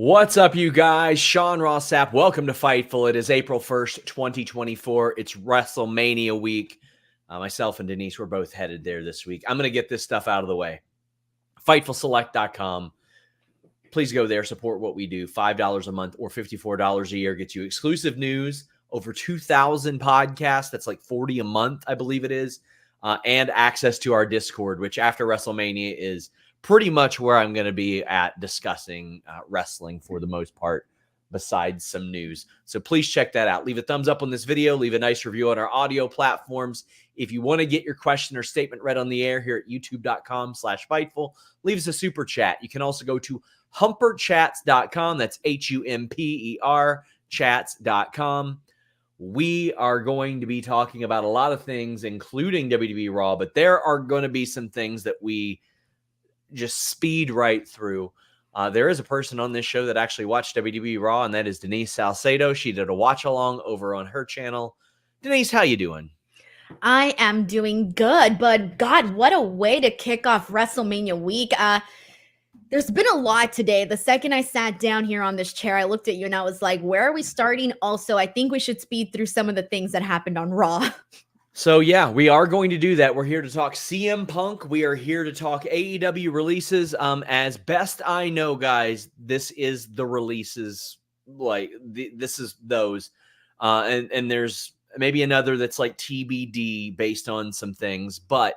What's up, you guys? Sean Ross Sapp. Welcome to Fightful. It is April 1st, 2024. It's WrestleMania week. Myself and Denise, we're both headed there this week. I'm going to get this stuff out of the way. FightfulSelect.com. Please go there, support what we do. $5 a month or $54 a year gets you exclusive news, over 2,000 podcasts. That's like 40 a month, I believe it is, and access to our Discord, which after WrestleMania is pretty much where I'm going to be at discussing wrestling for the most part, besides some news. So please check that out. Leave a thumbs up on this video. Leave a nice review on our audio platforms. If you want to get your question or statement read on the air here at youtube.com/Fightful, leave us a super chat. You can also go to humperchats.com. That's HUMPER chats.com. We are going to be talking about a lot of things, including WWE Raw, but there are going to be some things that we just speed right through. There is a person on this show that actually watched WWE Raw, and that is Denise Salcedo. She did a watch along over on her channel. Denise, how you doing? I am doing good, but God, what a way to kick off WrestleMania week. There's been a lot today. The second I sat down here on this chair, I looked at you and I was like, where are we starting? Also, I think we should speed through some of the things that happened on Raw. So, yeah, we are going to do that. We're here to talk CM Punk. We are here to talk AEW releases. As best I know, guys, this is the releases. This is those. And there's maybe another that's like TBD based on some things. But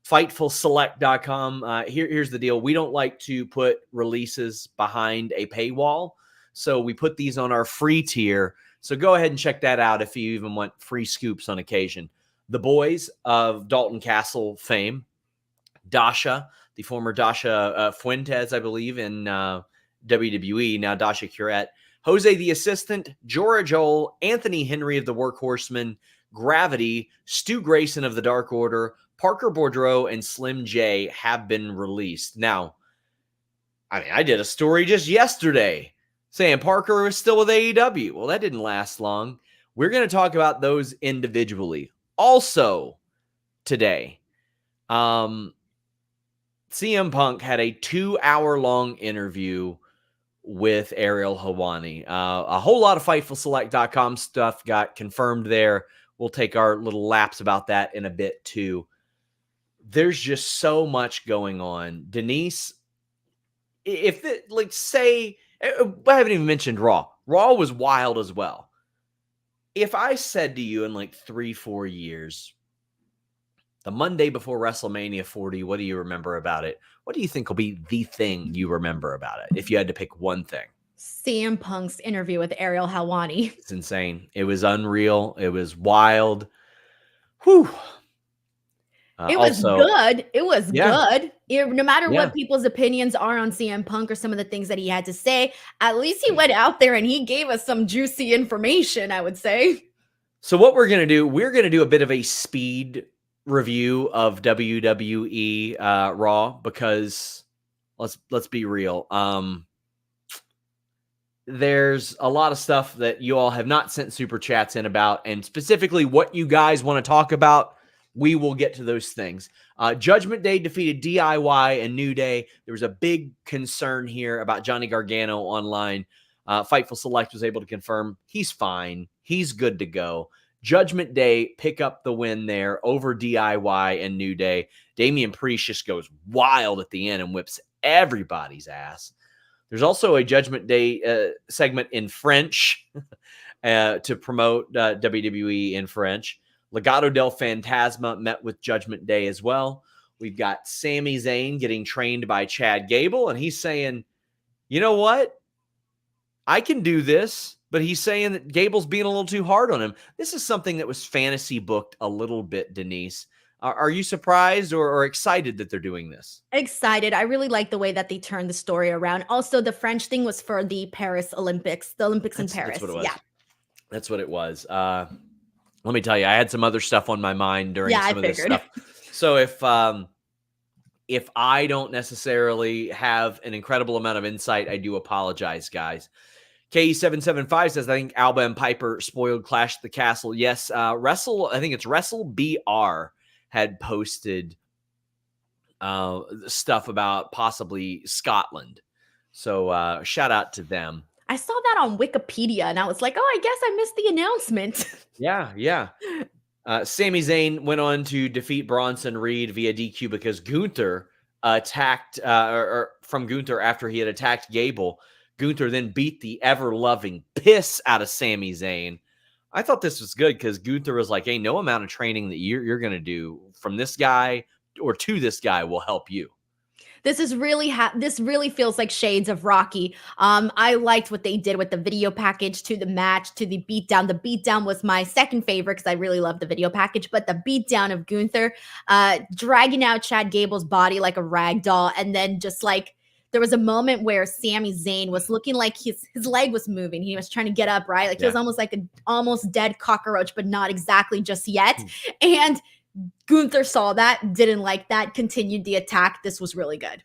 FightfulSelect.com, here's the deal. We don't like to put releases behind a paywall. So we put these on our free tier. So go ahead and check that out if you even want free scoops on occasion. The boys of Dalton Castle fame, Dasha, the former Dasha Fuentes, I believe, in WWE, now Dasha Curette, Jose the Assistant, Jorah Joel, Anthony Henry of the Workhorsemen, Gravity, Stu Grayson of the Dark Order, Parker Boudreaux, and Slim J have been released. Now, I did a story just yesterday saying Parker was still with AEW. Well, that didn't last long. We're going to talk about those individually. Also, today, CM Punk had a 2-hour-long interview with Ariel Helwani. A whole lot of FightfulSelect.com stuff got confirmed there. We'll take our little laps about that in a bit, too. There's just so much going on. Denise, I haven't even mentioned Raw. Raw was wild as well. If I said to you in like 3-4 years, the Monday before WrestleMania 40, what do you remember about it? What do you think will be the thing you remember about it if you had to pick one thing? CM Punk's interview with Ariel Helwani. It's insane. It was unreal. It was wild. Whew. It was good. It was good. No matter what people's opinions are on CM Punk or some of the things that he had to say, at least he went out there and he gave us some juicy information, I would say. So what we're going to do a bit of a speed review of WWE Raw, because let's be real. There's a lot of stuff that you all have not sent super chats in about, and specifically what you guys want to talk about. We will get to those things. Judgment Day defeated DIY and New Day. There was a big concern here about Johnny Gargano online. Fightful Select was able to confirm he's fine. He's good to go. Judgment Day pick up the win there over DIY and New Day. Damian Priest just goes wild at the end and whips everybody's ass. There's also a Judgment Day segment in French to promote WWE in French. Legado del Fantasma met with Judgment Day as well. We've got Sami Zayn getting trained by Chad Gable, and he's saying, you know what? I can do this, but he's saying that Gable's being a little too hard on him. This is something that was fantasy booked a little bit, Denise. Are you surprised or excited that they're doing this? Excited. I really like the way that they turned the story around. Also, the French thing was for the Paris Olympics, in Paris. That's what it was. Yeah. That's what it was. Let me tell you, I had some other stuff on my mind during some of this stuff. So if I don't necessarily have an incredible amount of insight, I do apologize, guys. KE775 says, I think Alba and Piper spoiled Clash at the Castle. Yes, I think it's Wrestle BR had posted stuff about possibly Scotland. So shout out to them. I saw that on Wikipedia and I was like, oh, I guess I missed the announcement. Yeah. Sami Zayn went on to defeat Bronson Reed via DQ because Gunther attacked, or from Gunther after he had attacked Gable. Gunther then beat the ever-loving piss out of Sami Zayn. I thought this was good because Gunther was like, hey, no amount of training that you're going to do from this guy or to this guy will help you. This is really this really feels like shades of Rocky. I liked what they did with the video package to the match, to the beatdown. The beatdown was my second favorite because I really love the video package, but the beatdown of Gunther dragging out Chad Gable's body like a rag doll, and then just like there was a moment where Sami Zayn was looking like his leg was moving. He was trying to get up, right? Like he was almost like an almost dead cockroach, but not exactly just yet. And Gunther saw that, didn't like that, continued the attack. This was really good.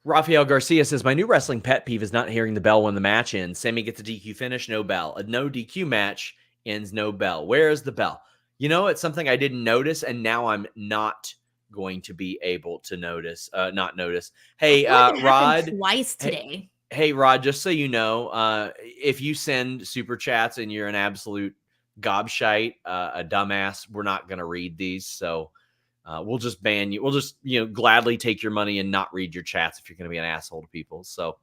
Rafael Garcia says, my new wrestling pet peeve is not hearing the bell when the match ends. Sammy gets a DQ finish, no bell. A no DQ match ends, no bell. Where is the bell? You know, it's something I didn't notice, and now I'm not going to be able to not notice. Hey, Rod. Twice today. Hey, Rod, just so you know, if you send super chats and you're an absolute gobshite, a dumbass, we're not going to read these. So we'll just ban you. We'll just, gladly take your money and not read your chats if you're going to be an asshole to people. So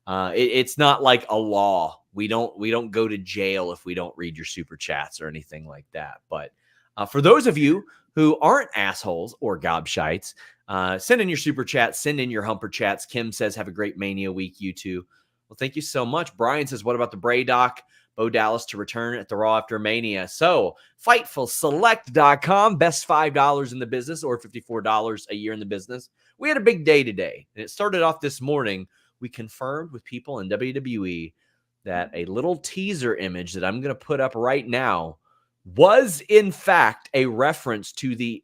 it's not like a law. We don't go to jail if we don't read your super chats or anything like that. But for those of you who aren't assholes or gobshites, send in your super chats, send in your humper chats. Kim says, have a great Mania week, you two. Well, thank you so much. Brian says, what about the Bray Doc? Bo Dallas to return at the Raw after Mania. So, FightfulSelect.com, best $5 in the business or $54 a year in the business. We had a big day today, and it started off this morning. We confirmed with people in WWE that a little teaser image that I'm going to put up right now was, in fact, a reference to the,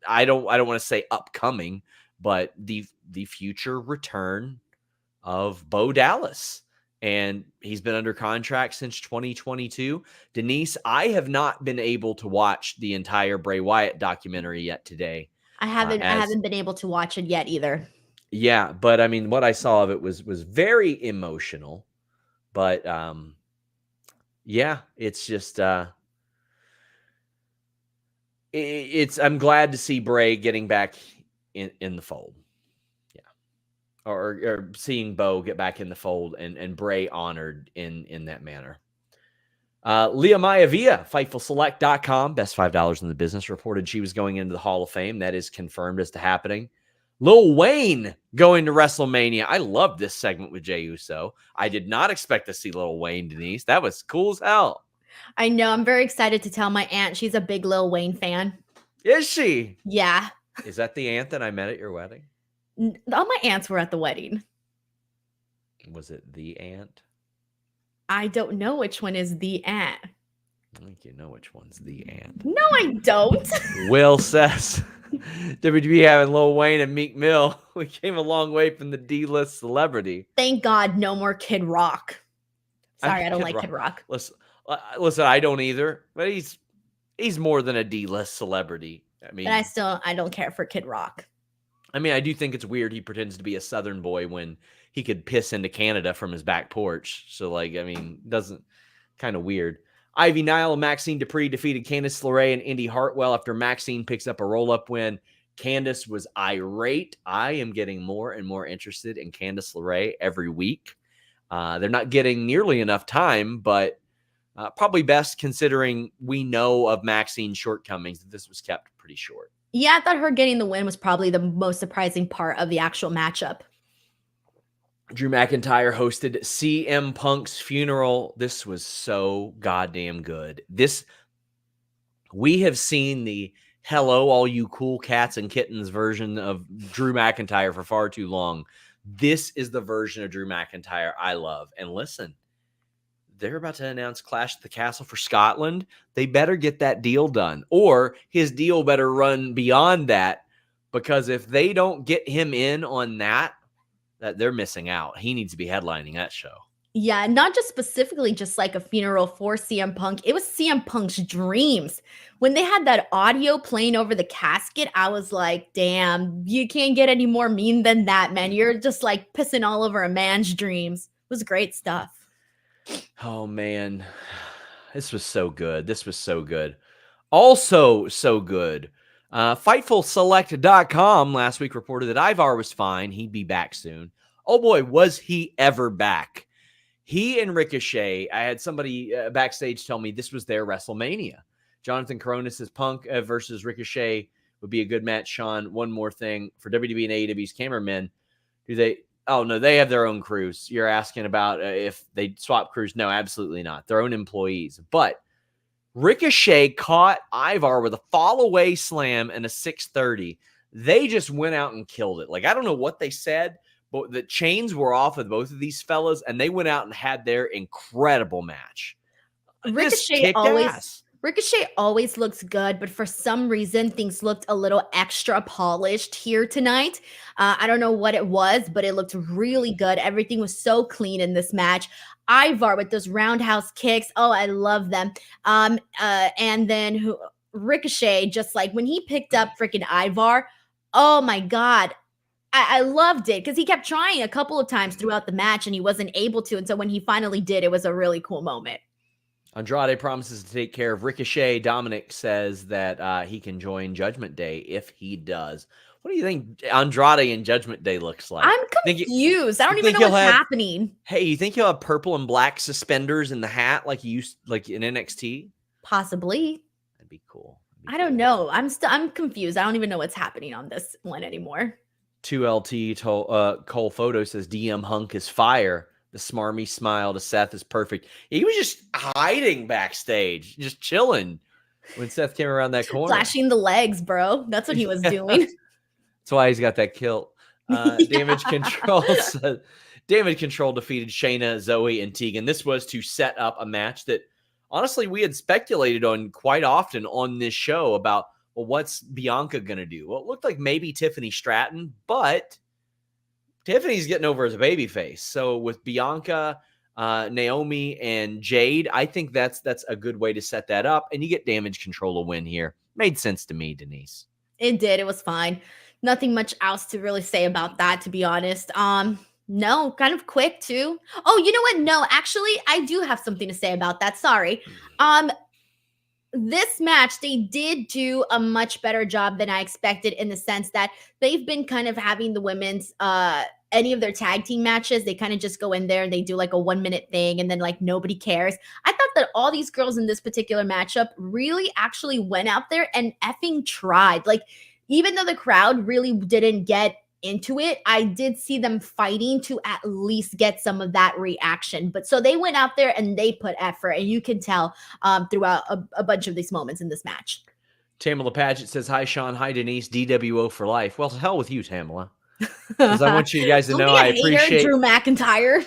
I don't want to say upcoming, but the future return of Bo Dallas. And he's been under contract since 2022. Denise, I have not been able to watch the entire Bray Wyatt documentary yet today. I haven't been able to watch it yet either. Yeah, but I mean, what I saw of it was very emotional. But yeah, it's just I'm glad to see Bray getting back in the fold. Or seeing Bo get back in the fold and Bray honored in that manner. Leah Maivia, FightfulSelect.com, best $5 in the business, reported she was going into the Hall of Fame. That is confirmed as to happening. Lil Wayne going to WrestleMania. I love this segment with Jey Uso. I did not expect to see Lil Wayne, Denise. That was cool as hell. I know. I'm very excited to tell my aunt she's a big Lil Wayne fan. Is she? Yeah. Is that the aunt that I met at your wedding? All my aunts were at the wedding. Was it the aunt? I don't know which one is the aunt. I think you know which one's the aunt. No, I don't. Will says, WWE having Lil Wayne and Meek Mill. We came a long way from the D-list celebrity. Thank God no more Kid Rock. Sorry, I don't like Kid Rock. Listen, I don't either. But he's more than a D-list celebrity. I mean, but I don't care for Kid Rock. I mean, I do think it's weird he pretends to be a Southern boy when he could piss into Canada from his back porch. So, doesn't kind of weird. Ivy Nile and Maxine Dupree defeated Candice LeRae and Indy Hartwell after Maxine picks up a roll-up win. Candice was irate. I am getting more and more interested in Candice LeRae every week. They're not getting nearly enough time, but probably best considering we know of Maxine's shortcomings that this was kept pretty short. Yeah, I thought her getting the win was probably the most surprising part of the actual matchup. Drew McIntyre hosted CM Punk's funeral. This was so goddamn good. We have seen the hello, all you cool cats and kittens version of Drew McIntyre for far too long. This is the version of Drew McIntyre I love. And listen, they're about to announce Clash at the Castle for Scotland. They better get that deal done, or his deal better run beyond that, because if they don't get him in on that they're missing out. He needs to be headlining that show. Yeah, not just specifically just like a funeral for CM Punk. It was CM Punk's dreams. When they had that audio playing over the casket, I was like, damn, you can't get any more mean than that, man. You're just like pissing all over a man's dreams. It was great stuff. Oh man, this was so good. This was so good. Also so good. FightfulSelect.com last week reported that Ivar was fine. He'd be back soon. Oh boy, was he ever back. He and Ricochet, I had somebody backstage tell me this was their WrestleMania. Jonathan Corona says Punk versus Ricochet would be a good match, Sean. One more thing for WWE and AEW's cameramen. Oh, no, they have their own crews. You're asking about if they swap crews. No, absolutely not. Their own employees. But Ricochet caught Ivar with a fall-away slam and a 630. They just went out and killed it. Like, I don't know what they said, but the chains were off of both of these fellas, and they went out and had their incredible match. Ricochet always looks good, but for some reason, things looked a little extra polished here tonight. I don't know what it was, but it looked really good. Everything was so clean in this match. Ivar with those roundhouse kicks. Oh, I love them. And then Ricochet, just like when he picked up freaking Ivar, oh my God. I loved it because he kept trying a couple of times throughout the match and he wasn't able to. And so when he finally did, it was a really cool moment. Andrade promises to take care of Ricochet. Dominic says that he can join Judgment Day if he does. What do you think Andrade and Judgment Day looks like? I'm confused. I don't even know what's happening. Hey, you think he'll have purple and black suspenders in the hat like he used, like in NXT? Possibly. That'd be cool. I don't know. I'm confused. I don't even know what's happening on this one anymore. 2LT Cole Photo says DM Hunk is fire. The smarmy smile to Seth is perfect. He was just hiding backstage, just chilling when Seth came around that corner. Flashing the legs, bro. That's what he was doing. That's why he's got that kilt. Damage Control says, Damage Control defeated Shayna, Zoe, and Tegan. This was to set up a match that, honestly, we had speculated on quite often on this show about, well, what's Bianca going to do? Well, it looked like maybe Tiffany Stratton, but Tiffany's getting over as a babyface. So with Bianca, Naomi, and Jade, I think that's a good way to set that up. And you get Damage Control a win here. Made sense to me, Denise. It did. It was fine. Nothing much else to really say about that, to be honest. No, kind of quick too. Oh, you know what? No, actually, I do have something to say about that. Sorry. This match, they did do a much better job than I expected in the sense that they've been kind of having the women's, any of their tag team matches, they kind of just go in there and they do like a 1-minute thing and then like nobody cares. I thought that all these girls in this particular matchup really actually went out there and effing tried. Like, even though the crowd really didn't get into it, I did see them fighting to at least get some of that reaction. But so they went out there and they put effort, and you can tell throughout a bunch of these moments in this match. Tamala Paget says, hi, Sean. Hi, Denise. DWO for life. Well, to hell with you, Tamala. Says, I want you guys to know I appreciate Drew McIntyre.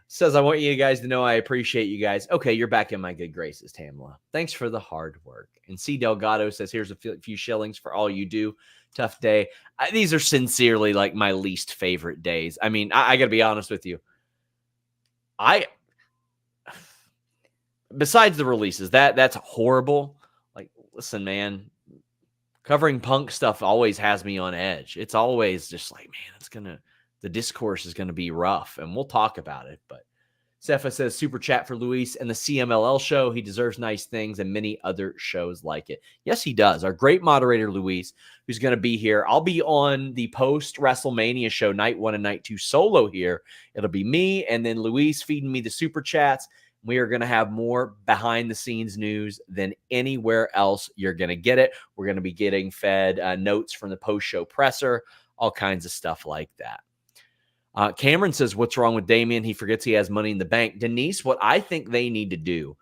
Says, I want you guys to know I appreciate you guys. Okay, you're back in my good graces, Tamala. Thanks for the hard work. And C. Delgado says, here's a few shillings for all you do. Tough day. These are sincerely like my least favorite days. I mean, I got to be honest with you. Besides the releases, that's horrible. Like, listen, man, covering Punk stuff always has me on edge. It's always just like, man, the discourse is going to be rough, and we'll talk about it. But Sepha says, super chat for Luis and the CMLL show. He deserves nice things and many other shows like it. Yes, he does. Our great moderator, Luis, who's going to be here. I'll be on the post-WrestleMania show, night 1 and night 2 solo here. It'll be me and then Luis feeding me the super chats. We are going to have more behind-the-scenes news than anywhere else you're going to get it. We're going to be getting fed notes from the post-show presser, all kinds of stuff like that. Cameron says, what's wrong with Damian? He forgets he has money in the bank. Denise, what I think they need to do,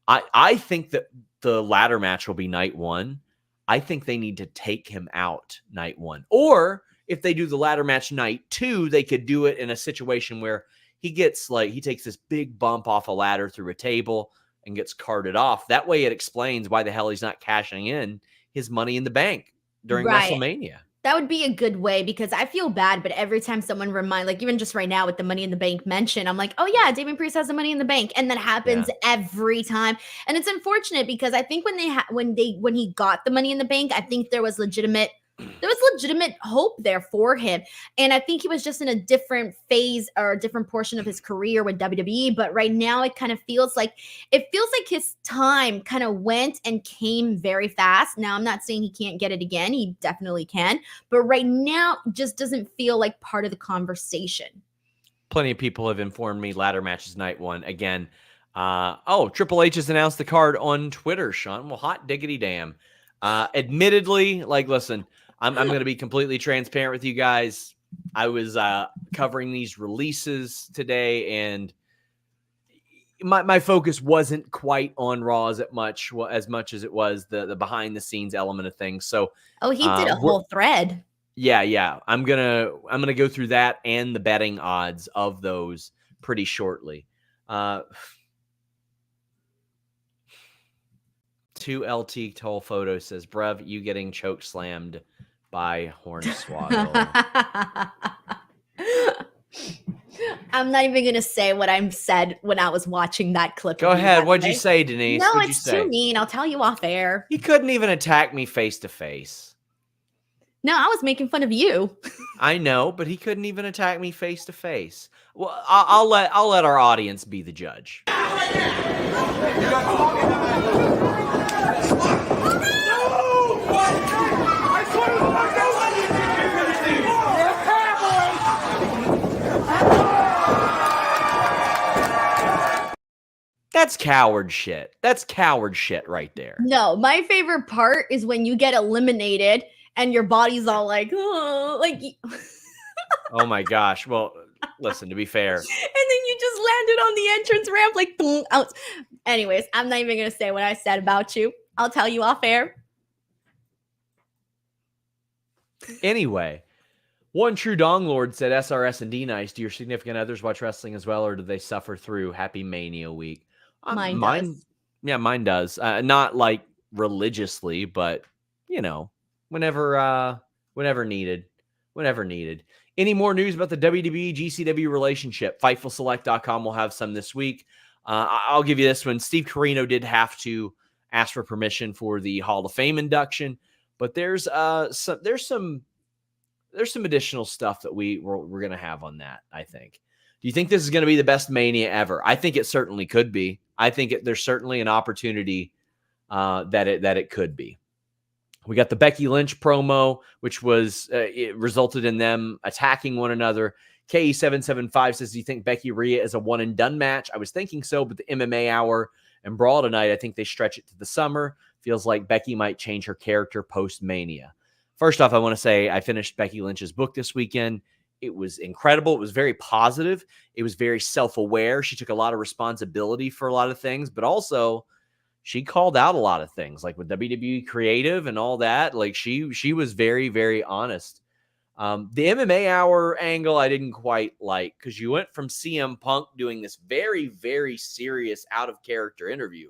I think that the ladder match will be night 1. I think they need to take him out night 1. Or if they do the ladder match night 2, they could do it in a situation where he takes this big bump off a ladder through a table and gets carted off. That way it explains why the hell he's not cashing in his money in the bank during WrestleMania. That would be a good way because I feel bad, but every time someone like even just right now with the Money in the Bank mention, I'm like, oh yeah, Damien Priest has the Money in the Bank, and that happens every time, and it's unfortunate because I think when he got the Money in the Bank, I think there was legitimate hope there for him, and I think he was just in a different phase or a different portion of his career with WWE. But right now, it kind of feels like his time kind of went and came very fast. Now, I'm not saying he can't get it again; he definitely can. But right now, just doesn't feel like part of the conversation. Plenty of people have informed me ladder matches night one again. Triple H has announced the card on Twitter, Sean. Well, hot diggity damn. Admittedly, like, listen. I'm going to be completely transparent with you guys. I was covering these releases today, and my focus wasn't quite on Raw as much as it was the behind the scenes element of things. So, he did a whole thread. Yeah. I'm gonna go through that and the betting odds of those pretty shortly. 2LT Toll Photo says, bruv, you getting choke slammed by Hornswoggle. I'm not even going to say what I said when I was watching that clip. Go ahead. What'd you say, Denise? No, it's too mean. I'll tell you off air. He couldn't even attack me face to face. No, I was making fun of you. I know, but he couldn't even attack me face to face. Well, I'll let our audience be the judge. That's coward shit. That's coward shit right there. No, my favorite part is when you get eliminated and your body's all like, oh, like. Oh my gosh. Well, listen, to be fair. And then you just landed on the entrance ramp, like, boom, out. Anyways, I'm not even going to say what I said about you. I'll tell you off air. Anyway, One True Dong Lord said, SRS and D-Nice, do your significant others watch wrestling as well, or do they suffer through Happy Mania week? Mine does. Yeah, mine does. Not like religiously, but, whenever needed. Whenever needed. Any more news about the WWE GCW relationship? FightfulSelect.com will have some this week. I'll give you this one. Steve Corino did have to ask for permission for the Hall of Fame induction, but there's some additional stuff that we're going to have on that, I think. Do you think this is going to be the best Mania ever? I think it certainly could be. I think there's certainly an opportunity that it could be. We got the Becky Lynch promo, which was it resulted in them attacking one another. KE775 says, do you think Becky Rhea is a one and done match? I was thinking so, but the MMA Hour and Brawl tonight, I think they stretch it to the summer. Feels like Becky might change her character post-Mania. First off, I want to say I finished Becky Lynch's book this weekend. It was incredible. It was very positive. It was very self-aware. She took a lot of responsibility for a lot of things, but also she called out a lot of things, like with WWE Creative and all that. Like she was very, very honest. The MMA Hour angle I didn't quite like, because you went from CM Punk doing this very, very serious out-of-character interview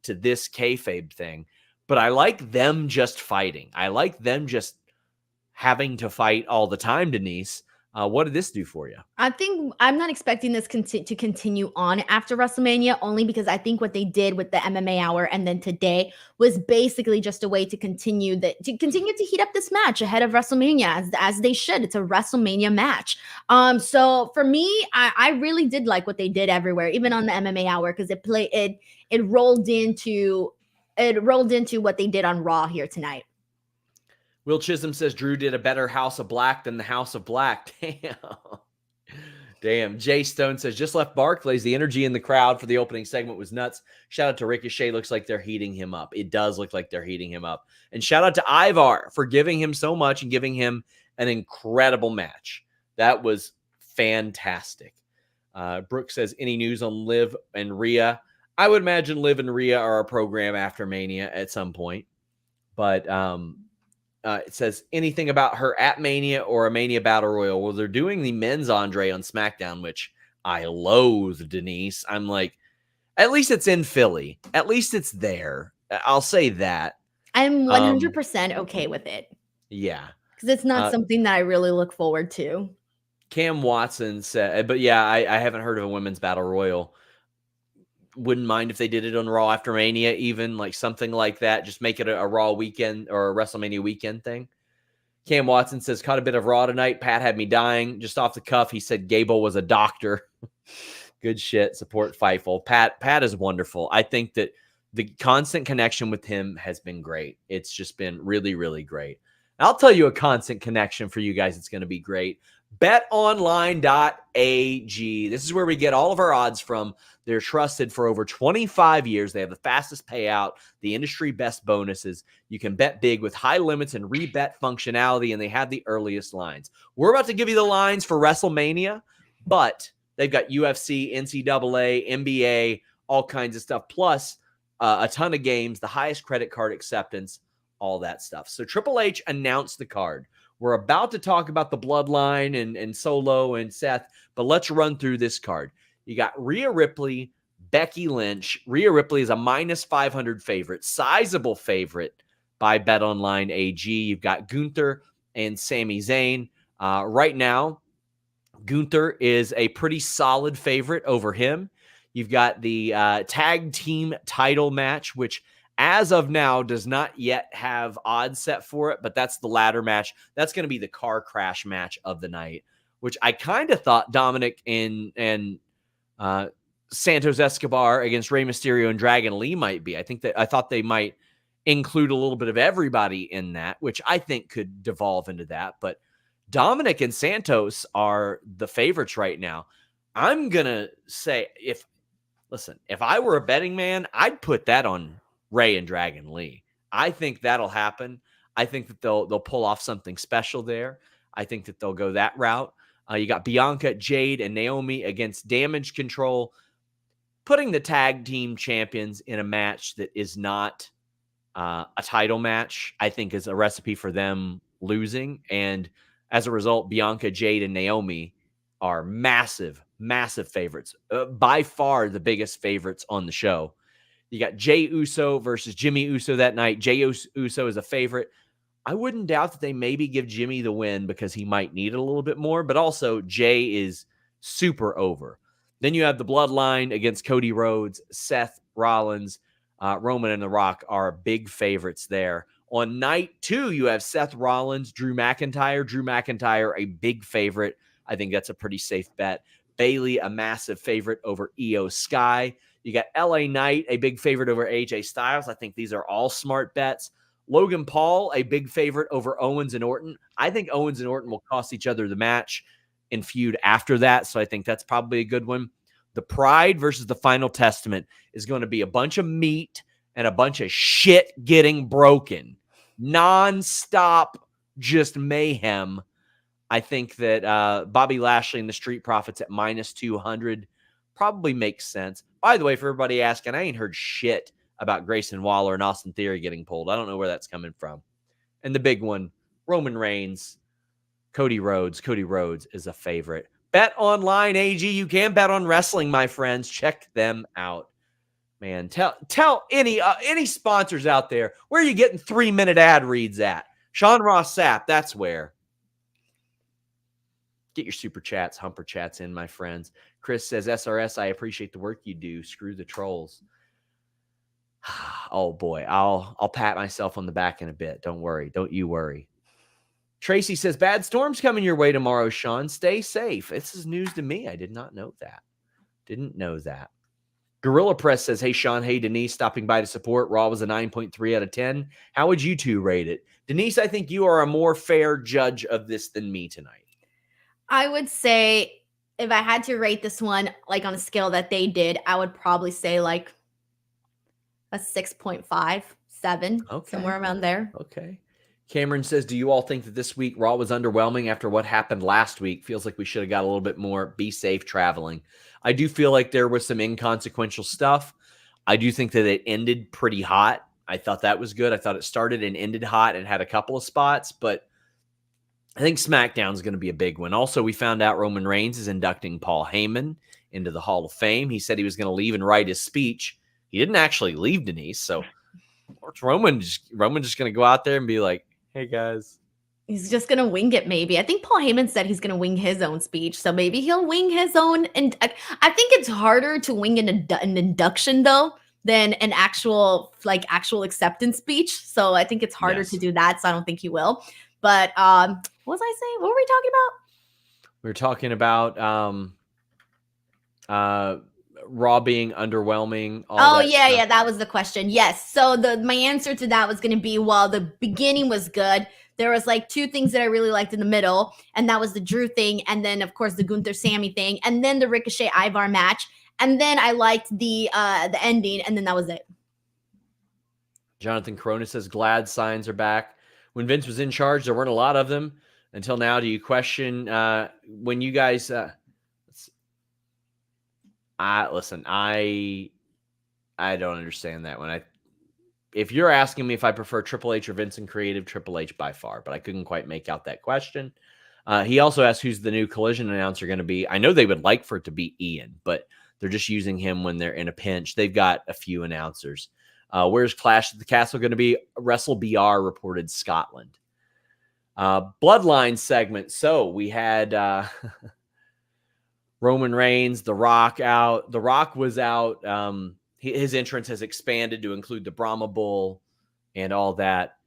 to this kayfabe thing. But I like them just fighting. I like them just having to fight all the time, Denise. What did this do for you? I think I'm not expecting this to continue on after WrestleMania, only because I think what they did with the MMA Hour and then today was basically just a way to continue to heat up this match ahead of WrestleMania, as they should. It's a WrestleMania match. So for me, I really did like what they did everywhere, even on the MMA Hour, because it rolled into what they did on Raw here tonight. Will Chisholm says Drew did a better House of Black than the House of Black. Damn. Jay Stone says, just left Barclays. The energy in the crowd for the opening segment was nuts. Shout out to Ricochet. Looks like they're heating him up. It does look like they're heating him up. And shout out to Ivar for giving him so much and giving him an incredible match. That was fantastic. Brooke says, any news on Liv and Rhea? I would imagine Liv and Rhea are a program after Mania at some point. But it says anything about her at Mania or a Mania Battle Royal. Well, they're doing the men's Andre on SmackDown, which I loathe, Denise. I'm like, at least it's in Philly. At least it's there. I'll say that. I'm 100% okay with it. Yeah. Because it's not something that I really look forward to. Cam Watson said, but yeah, I haven't heard of a women's battle royal. Wouldn't mind if they did it on Raw after Mania, even like something like that. Just make it a Raw weekend or a WrestleMania weekend thing. Cam Watson says, caught a bit of Raw tonight. Pat had me dying. Just off the cuff, he said Gable was a doctor. Good shit. Support Fightful. Pat is wonderful. I think that the constant connection with him has been great. It's just been really, really great. And I'll tell you a constant connection for you guys. It's going to be great. BetOnline.ag. This is where we get all of our odds from. They're trusted for over 25 years. They have the fastest payout, the industry best bonuses. You can bet big with high limits and rebet functionality, and they have the earliest lines. We're about to give you the lines for WrestleMania, but they've got UFC, NCAA, NBA, all kinds of stuff, plus a ton of games, the highest credit card acceptance, all that stuff. So Triple H announced the card. We're about to talk about the Bloodline and Solo and Seth, but let's run through this card. You got Rhea Ripley, Becky Lynch. Rhea Ripley is a minus 500 favorite, sizable favorite by BetOnline AG. You've got Gunther and Sami Zayn. Right now, Gunther is a pretty solid favorite over him. You've got the tag team title match, which as of now does not yet have odds set for it, but that's the ladder match. That's going to be the car crash match of the night, which I kind of thought Dominic and Santos Escobar against Rey Mysterio and Dragon Lee might be. I thought they might include a little bit of everybody in that, which I think could devolve into that. But Dominic and Santos are the favorites right now. I'm going to say, if I were a betting man, I'd put that on Rey and Dragon Lee. I think that'll happen. I think that they'll pull off something special there. I think that they'll go that route. You got Bianca, Jade, and Naomi against Damage Control. Putting the tag team champions in a match that is not a title match, I think, is a recipe for them losing. And as a result, Bianca, Jade, and Naomi are massive, massive favorites. By far the biggest favorites on the show. You got Jey Uso versus Jimmy Uso that night. Jey Uso is a favorite. I wouldn't doubt that they maybe give Jimmy the win because he might need it a little bit more, but also Jey is super over. Then you have the Bloodline against Cody Rhodes, Seth Rollins, Roman and The Rock are big favorites there. On night 2, you have Seth Rollins, Drew McIntyre. Drew McIntyre, a big favorite. I think that's a pretty safe bet. Bayley, a massive favorite over Io Sky. You got LA Knight, a big favorite over AJ Styles. I think these are all smart bets. Logan Paul, a big favorite over Owens and Orton. I think Owens and Orton will cost each other the match and feud after that, so I think that's probably a good one. The Pride versus the Final Testament is going to be a bunch of meat and a bunch of shit getting broken. Non-stop, just mayhem. I think that Bobby Lashley and the Street Profits at minus 200 probably makes sense. By the way, for everybody asking, I ain't heard shit about Grayson Waller and Austin Theory getting pulled. I don't know where that's coming from. And the big one, Roman Reigns, Cody Rhodes. Cody Rhodes is a favorite. BetOnline AG. You can bet on wrestling, my friends. Check them out. Man, tell any sponsors out there, where are you getting 3-minute ad reads at? Sean Ross Sapp, that's where. Get your super chats, humper chats in, my friends. Chris says, SRS, I appreciate the work you do. Screw the trolls. Oh boy, I'll pat myself on the back in a bit. Don't worry. Don't you worry. Tracy says, bad storms coming your way tomorrow, Sean. Stay safe. This is news to me. I did not know that. Didn't know that. Gorilla Press says, hey, Sean. Hey, Denise. Stopping by to support. Raw was a 9.3 out of 10. How would you two rate it? Denise, I think you are a more fair judge of this than me tonight. I would say if I had to rate this one, like on a scale that they did, I would probably say like a 6.5, 7, somewhere around there. Okay. Cameron says, do you all think that this week Raw was underwhelming after what happened last week? Feels like we should have got a little bit more. Be safe traveling. I do feel like there was some inconsequential stuff. I do think that it ended pretty hot. I thought that was good. I thought it started and ended hot and had a couple of spots, but I think SmackDown is going to be a big one. Also, we found out Roman Reigns is inducting Paul Heyman into the Hall of Fame. He said he was going to leave and write his speech. He didn't actually leave, Denise. So Roman just going to go out there and be like, hey, guys, He's just gonna wing it, maybe. I think Paul Heyman said he's gonna wing his own speech, so maybe he'll wing his own. And I think it's harder to wing an induction though than an actual acceptance speech. So I think it's harder to do that. So I don't think he will. But what was I saying? What were we talking about? We were talking about Raw being underwhelming. Yeah, that was the question. Yes. So my answer to that was going to be, well, the beginning was good. There was like two things that I really liked in the middle, and that was the Drew thing, and then of course the Gunther Sammy thing, and then the Ricochet Ivar match, and then I liked the ending, and then that was it. Jonathan Corona says glad signs are back. When Vince was in charge, there weren't a lot of them until now. Do you question when you guys? Listen, I don't understand that one. If you're asking me if I prefer Triple H or Vince in creative, Triple H by far, but I couldn't quite make out that question. He also asked who's the new Collision announcer going to be. I know they would like for it to be Ian, but they're just using him when they're in a pinch. They've got a few announcers. Where's Clash at the Castle going to be? Wrestle BR reported Scotland. Bloodline segment. So we had Roman Reigns, The Rock out. The Rock was out. His entrance has expanded to include the Brahma Bull and all that.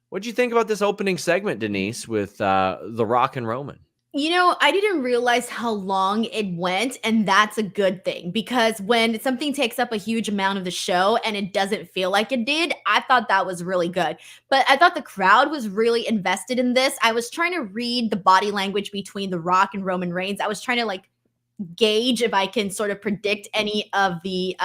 What did you think about this opening segment, Denise, with The Rock and Roman? You know, I didn't realize how long it went, and that's a good thing, because when something takes up a huge amount of the show and it doesn't feel like it did, I thought that was really good. But I thought the crowd was really invested in this. I was trying to read the body language between The Rock and Roman Reigns. I was trying to gauge if I can sort of predict any of the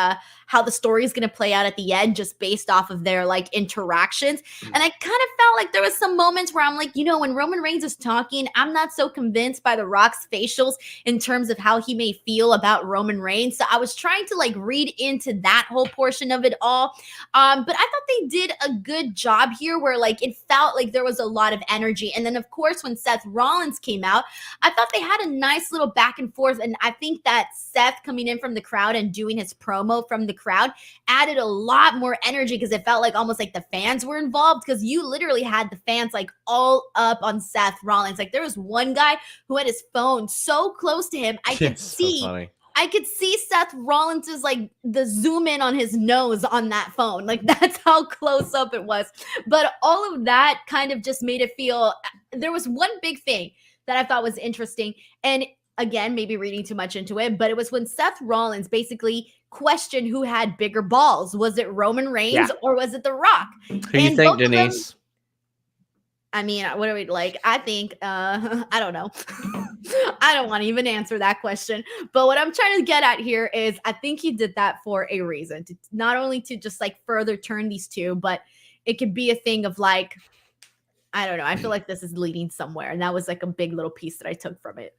how the story is going to play out at the end, just based off of their interactions. And I kind of felt like there was some moments where I'm like, when Roman Reigns is talking, I'm not so convinced by The Rock's facials in terms of how he may feel about Roman Reigns. So I was trying to read into that whole portion of it all. But I thought they did a good job here, where it felt like there was a lot of energy. And then of course when Seth Rollins came out, I thought they had a nice little back and forth. And I think that Seth coming in from the crowd and doing his promo from the crowd added a lot more energy, because it felt almost like the fans were involved, because you literally had the fans all up on Seth Rollins. There was one guy who had his phone so close to him, I could see. So I could see Seth Rollins's the zoom in on his nose on that phone. That's how close up it was. But all of that kind of just made it feel. There was one big thing that I thought was interesting, and again, maybe reading too much into it, but it was when Seth Rollins basically questioned who had bigger balls. Was it Roman Reigns or was it The Rock? Who do you think, Denise? I mean, what are we I think, I don't know. I don't want to even answer that question. But what I'm trying to get at here is I think he did that for a reason, to not only to just further turn these two, but it could be a thing of I don't know. I feel like this is leading somewhere. And that was a big little piece that I took from it.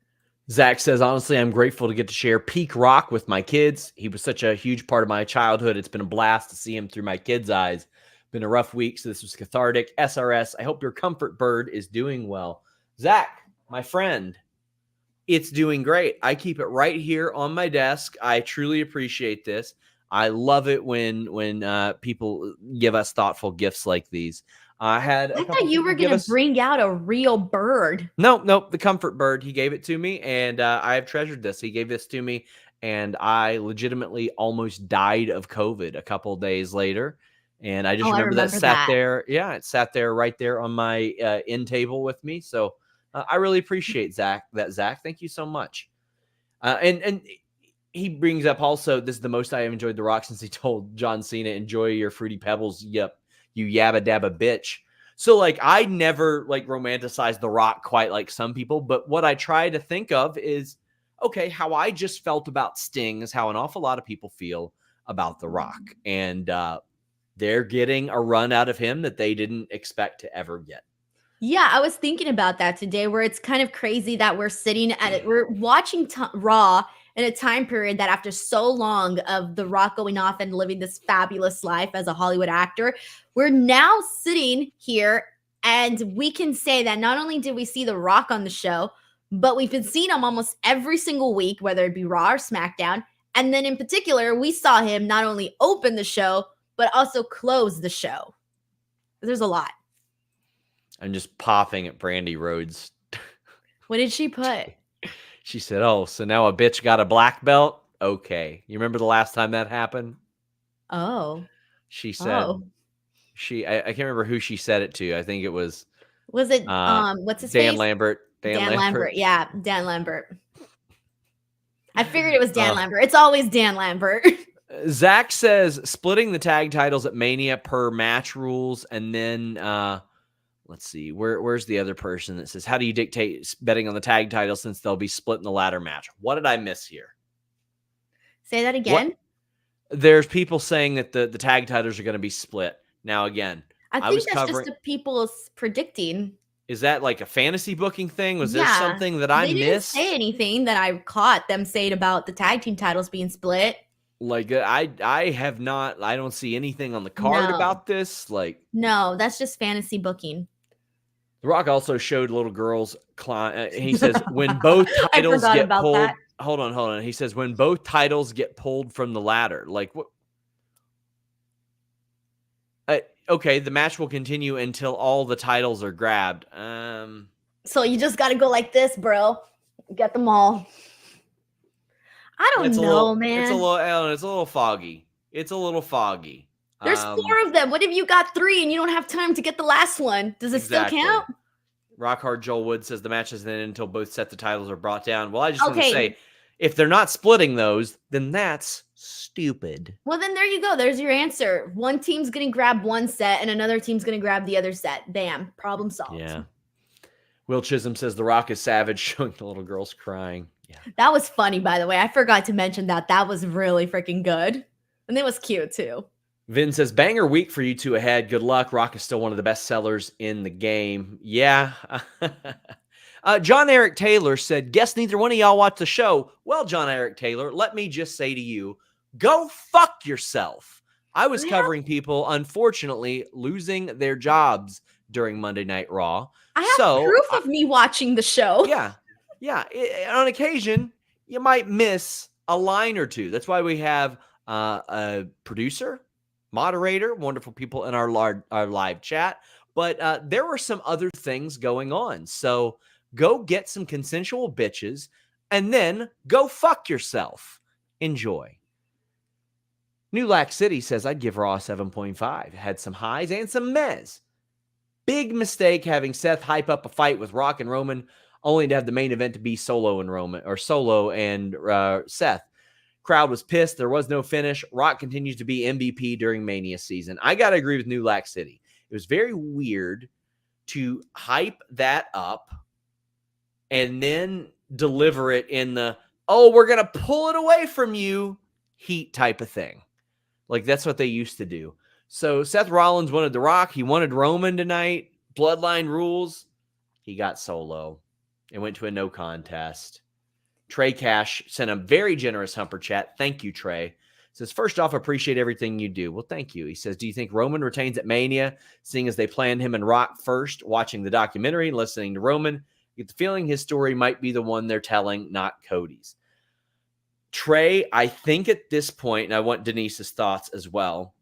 Zach says, honestly, I'm grateful to get to share peak Rock with my kids. He was such a huge part of my childhood. It's been a blast to see him through my kids' eyes. Been a rough week, so this was cathartic. SRS, I hope your comfort bird is doing well. Zach, my friend, it's doing great. I keep it right here on my desk. I truly appreciate this. I love it when people give us thoughtful gifts like these. I thought you were going to bring out a real bird. Nope. The comfort bird. He gave it to me, and I have treasured this. He gave this to me, and I legitimately almost died of COVID a couple of days later. And I just remember that sat there. Yeah, it sat there right there on my end table with me. So I really appreciate Zach. Thank you so much. And he brings up also, this is the most I have enjoyed The Rock since he told John Cena, enjoy your Fruity Pebbles. Yep. You yabba dabba bitch. So I never romanticize The Rock quite like some people, but what I try to think of is, okay, how I just felt about Sting is how an awful lot of people feel about The Rock. And they're getting a run out of him that they didn't expect to ever get. Yeah, I was thinking about that today, where it's kind of crazy that we're sitting at it. We're watching Raw in a time period that after so long of The Rock going off and living this fabulous life as a Hollywood actor, we're now sitting here and we can say that not only did we see The Rock on the show, but we've been seeing him almost every single week, whether it be Raw or SmackDown. And then in particular, we saw him not only open the show, but also close the show. There's a lot. I'm just popping at Brandy Rhodes. What did she put? She said, "Oh, so now a bitch got a black belt? Okay." You remember the last time that happened? Oh. She said, Oh. I can't remember who she said it to. I think it was Was it uh, what's his Dan face? Lambert. Dan Dan Lambert. Lambert. Yeah, Dan Lambert. I figured it was Dan Uh, Lambert. It's always Dan Lambert. Zach says splitting the tag titles at Mania per match rules, and then let's see, where's the other person that says how do you dictate betting on the tag title since they'll be split in the ladder match? What did I miss here? Say that again. What? There's people saying that the tag titles are going to be split. Now again, I I was think that's covering. just the people's predicting. Is that like a fantasy booking thing? Was there Yeah. something that I They didn't missed? say anything that I caught them saying about the tag team titles being split. Like I have not. I don't see anything on the card No. about this. Like No, that's just fantasy booking. The Rock also showed little girls climb. He says when both titles forgot get about pulled. that. Hold on. He says when both titles get pulled from the ladder. Like what? Okay, the match will continue until all the titles are grabbed. So you just got to go like this, bro. Get them all. I don't know, man. It's a little foggy. It's a little foggy. There's 4 of them. What if you got 3 and you don't have time to get the last one? Does it still count? Rock Hard Joel Wood says the match doesn't end until both sets of titles are brought down. Well, I just want to say, if they're not splitting those, then that's stupid. Well, then there you go. There's your answer. One team's going to grab one set and another team's going to grab the other set. Bam. Problem solved. Yeah. Will Chisholm says the Rock is savage, showing the little girls crying. Yeah. That was funny, by the way. I forgot to mention that. That was really freaking good. And it was cute, too. Vin says, banger week for you two ahead. Good luck. Rock is still one of the best sellers in the game. Yeah. John Eric Taylor said, guess neither one of y'all watch the show. Well, John Eric Taylor, let me just say to you, go fuck yourself. I was covering people, unfortunately, losing their jobs during Monday Night Raw. I have proof of me watching the show. Yeah. Yeah. On occasion, you might miss a line or two. That's why we have a producer, moderator, wonderful people in our live chat. But there were some other things going on. So go get some consensual bitches and then go fuck yourself. Enjoy. New Lac City says, I'd give Raw a 7.5. Had some highs and some mez. Big mistake having Seth hype up a fight with Rock and Roman, only to have the main event to be Solo and Roman, or Solo and Seth. Crowd was pissed. There was no finish. Rock continues to be MVP during Mania season. I got to agree with New Lac City. It was very weird to hype that up and then deliver it in the, oh, we're going to pull it away from you heat type of thing. Like, that's what they used to do. So Seth Rollins wanted The Rock. He wanted Roman tonight. Bloodline rules. He got Solo. It went to a no contest. Trey Cash sent a very generous Humper chat. Thank you, Trey. Says, first off, appreciate everything you do. Well, thank you. He says, do you think Roman retains at Mania, seeing as they planned him and Rock first? Watching the documentary and listening to Roman, get the feeling his story might be the one they're telling, not Cody's. Trey, I think at this point, and I want Denise's thoughts as well,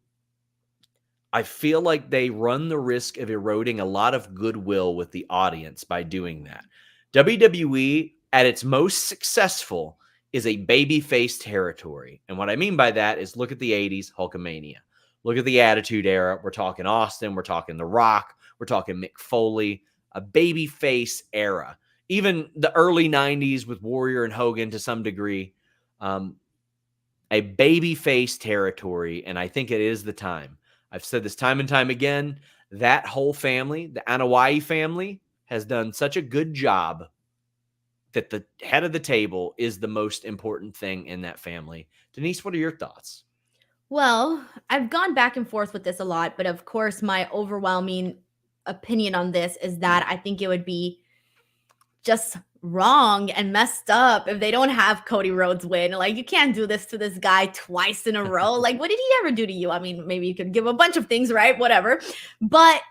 I feel like they run the risk of eroding a lot of goodwill with the audience by doing that. WWE, at its most successful, is a babyface territory. And what I mean by that is look at the 80s, Hulkamania. Look at the Attitude Era. We're talking Austin. We're talking The Rock. We're talking Mick Foley. A babyface era. Even the early 90s with Warrior and Hogan to some degree. A babyface territory, and I think it is the time. I've said this time and time again. That whole family, the Anoa'i family, has done such a good job that the head of the table is the most important thing in that family. Denise, what are your thoughts? Well, I've gone back and forth with this a lot, but of course, my overwhelming opinion on this is that I think it would be just wrong and messed up if they don't have Cody Rhodes win. Like, you can't do this to this guy twice in a row. Like, what did he ever do to you? I mean, maybe you could give a bunch of things, right? Whatever. But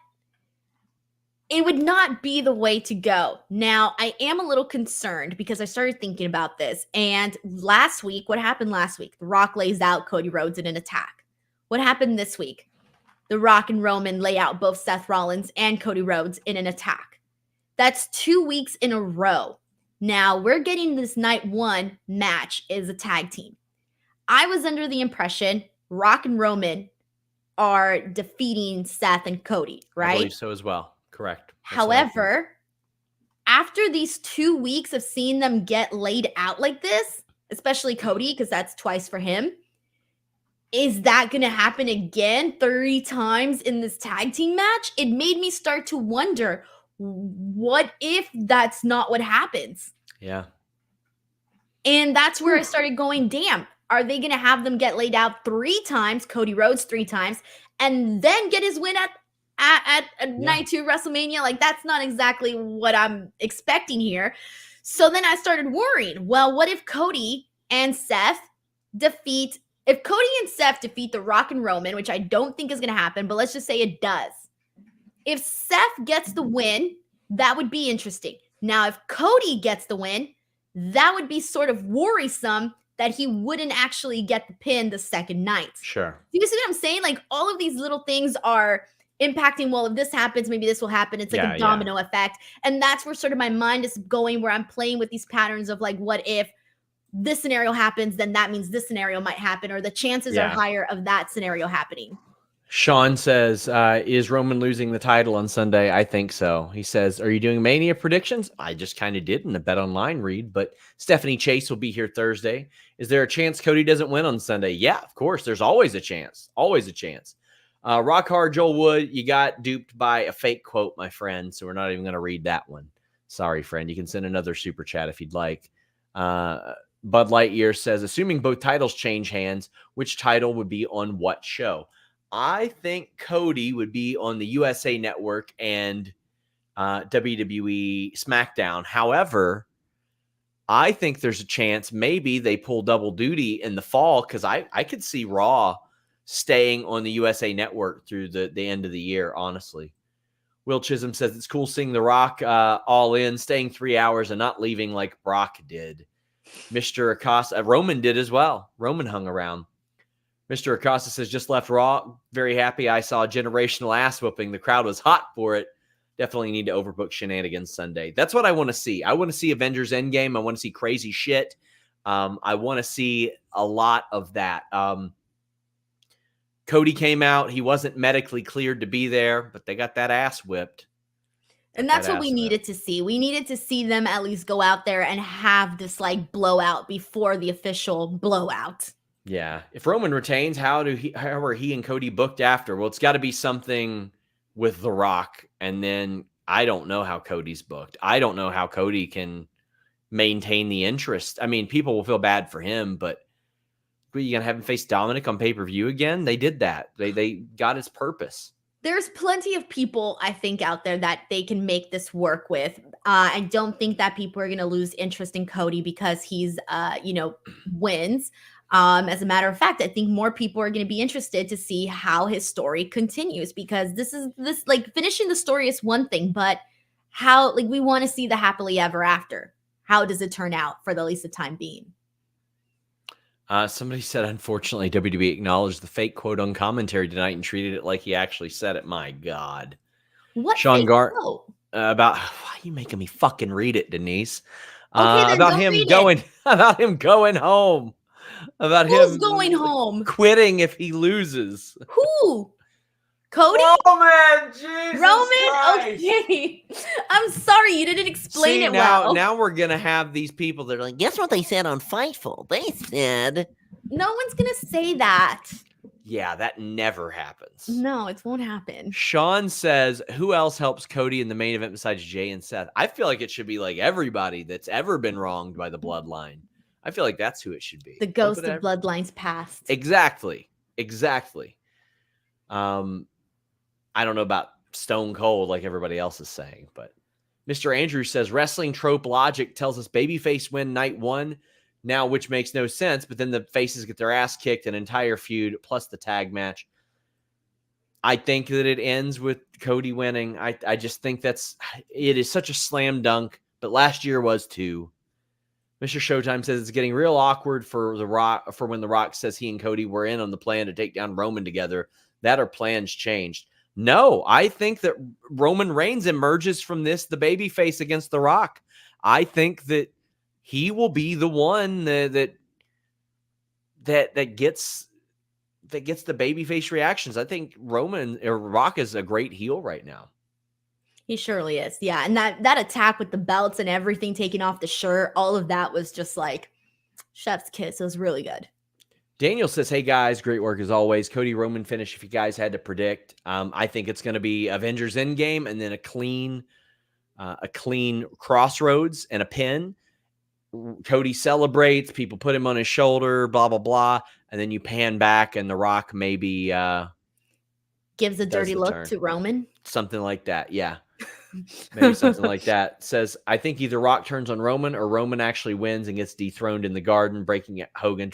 it would not be the way to go. Now, I am a little concerned because I started thinking about this. And last week, what happened last week? The Rock lays out Cody Rhodes in an attack. What happened this week? The Rock and Roman lay out both Seth Rollins and Cody Rhodes in an attack. That's 2 weeks in a row. Now we're getting this night one match is a tag team. I was under the impression Rock and Roman are defeating Seth and Cody, right? I believe so as well. Correct. However, after these 2 weeks of seeing them get laid out like this, especially Cody, because that's twice for him, is that going to happen again 30 times in this tag team match? It made me start to wonder, what if that's not what happens? Yeah. And that's where I started going, damn, are they going to have them get laid out 3 times, Cody Rhodes 3 times, and then get his win at night 2 WrestleMania? Like, that's not exactly what I'm expecting here. So then I started worrying, well, what if Cody and Seth defeat the Rock and Roman, which I don't think is going to happen, but let's just say it does. If Seth gets the win, that would be interesting. Now, if Cody gets the win, that would be sort of worrisome that he wouldn't actually get the pin the second night. Sure. Do you see what I'm saying? Like, all of these little things are impacting, well, if this happens, maybe this will happen. It's like a domino effect. And that's where sort of my mind is going, where I'm playing with these patterns of like, what if this scenario happens, then that means this scenario might happen, or the chances are higher of that scenario happening. Sean says, is Roman losing the title on Sunday? I think so. He says, are you doing Mania predictions? I just kind of did in the Bet Online read, but Stephanie Chase will be here Thursday. Is there a chance Cody doesn't win on Sunday? Yeah, of course. There's always a chance. Always a chance. Rock Hard Joel Wood, you got duped by a fake quote, my friend, so we're not even going to read that one. Sorry, friend. You can send another super chat if you'd like. Bud Lightyear says, assuming both titles change hands, which title would be on what show? I think Cody would be on the USA Network and WWE SmackDown. However, I think there's a chance maybe they pull double duty in the fall, because I could see Raw staying on the USA Network through the end of the year, honestly. Will Chisholm says, it's cool seeing The Rock all in, staying 3 hours and not leaving like Brock did. Mr. Acosta, Roman did as well. Roman hung around. Mr. Acosta says, just left Raw. Very happy I saw a generational ass whooping. The crowd was hot for it. Definitely need to overbook shenanigans Sunday. That's what I want to see. I want to see Avengers Endgame. I want to see crazy shit. I want to see a lot of that. Cody came out. He wasn't medically cleared to be there, but they got that ass whipped. And that's what we needed to see. We needed to see them at least go out there and have this like blowout before the official blowout. Yeah. If Roman retains, how are he and Cody booked after? Well, it's got to be something with The Rock. And then I don't know how Cody's booked. I don't know how Cody can maintain the interest. I mean, people will feel bad for him, but you going to have him face Dominic on pay-per-view again? They did that. They got his purpose. There's plenty of people, I think, out there that they can make this work with. I don't think that people are going to lose interest in Cody because he's, wins. As a matter of fact, I think more people are going to be interested to see how his story continues, because this finishing the story is one thing, but how, we want to see the happily ever after. How does it turn out for at least the time being? Somebody said, unfortunately, WWE acknowledged the fake quote on commentary tonight and treated it like he actually said it. My God. What Sean quote? About, why are you making me fucking read it, Denise? Okay, about him going home. About Who's him going home? Quitting if he loses. Who? Cody? Roman, Jesus Roman? Christ. Okay. I'm sorry, you didn't explain it well. Now we're going to have these people that are like, guess what they said on Fightful? They said... No one's going to say that. Yeah, that never happens. No, it won't happen. Sean says, who else helps Cody in the main event besides Jay and Seth? I feel like it should be like everybody that's ever been wronged by the bloodline. I feel like that's who it should be. The ghost of bloodlines past. Exactly. I don't know about Stone Cold like everybody else is saying, but Mr. Andrews says wrestling trope logic tells us babyface win night one now, which makes no sense, but then the faces get their ass kicked, an entire feud plus the tag match. I think that it ends with Cody winning. I just think it is such a slam dunk, but last year was too. Mr. Showtime says it's getting real awkward for The Rock, for when The Rock says he and Cody were in on the plan to take down Roman together. that are plans changed. No, I think that Roman Reigns emerges from this the babyface against The Rock. I think that he will be the one that gets the babyface reactions. I think Rock is a great heel right now. He surely is. Yeah. And that attack with the belts and everything taking off the shirt, all of that was just like chef's kiss. It was really good. Daniel says, hey guys, great work as always. Cody Roman finish, if you guys had to predict. I think it's going to be Avengers Endgame and then a clean crossroads and a pin. Cody celebrates, people put him on his shoulder, blah, blah, blah. And then you pan back and The Rock maybe gives a dirty look to Roman. Something like that. Yeah. Maybe something like that. Says, I think either Rock turns on Roman or Roman actually wins and gets dethroned in the Garden, breaking Hogan.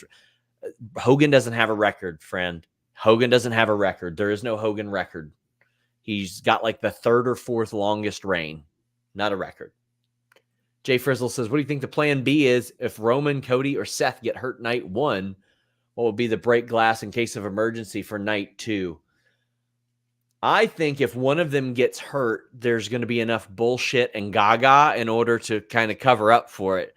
Hogan doesn't have a record, friend. Hogan doesn't have a record. There is no Hogan record. He's got like the 3rd or 4th longest reign. Not a record. Jay Frizzle says, what do you think the plan B is if Roman, Cody, or Seth get hurt night 1? What would be the break glass in case of emergency for night 2? I think if one of them gets hurt, there's going to be enough bullshit and gaga in order to kind of cover up for it.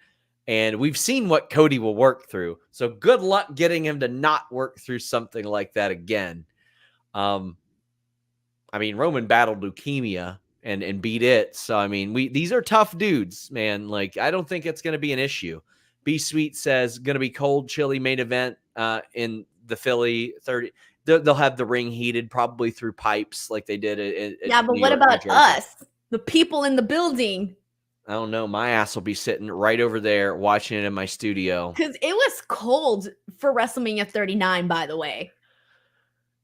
And we've seen what Cody will work through. So good luck getting him to not work through something like that again. I mean, Roman battled leukemia and beat it. So, I mean, these are tough dudes, man. Like, I don't think it's going to be an issue. B Sweet says, going to be cold, chilly main event in the Philly 30. They'll have the ring heated probably through pipes like they did at but what about us? The people in the building? I don't know. My ass will be sitting right over there watching it in my studio. Because it was cold for WrestleMania 39, by the way.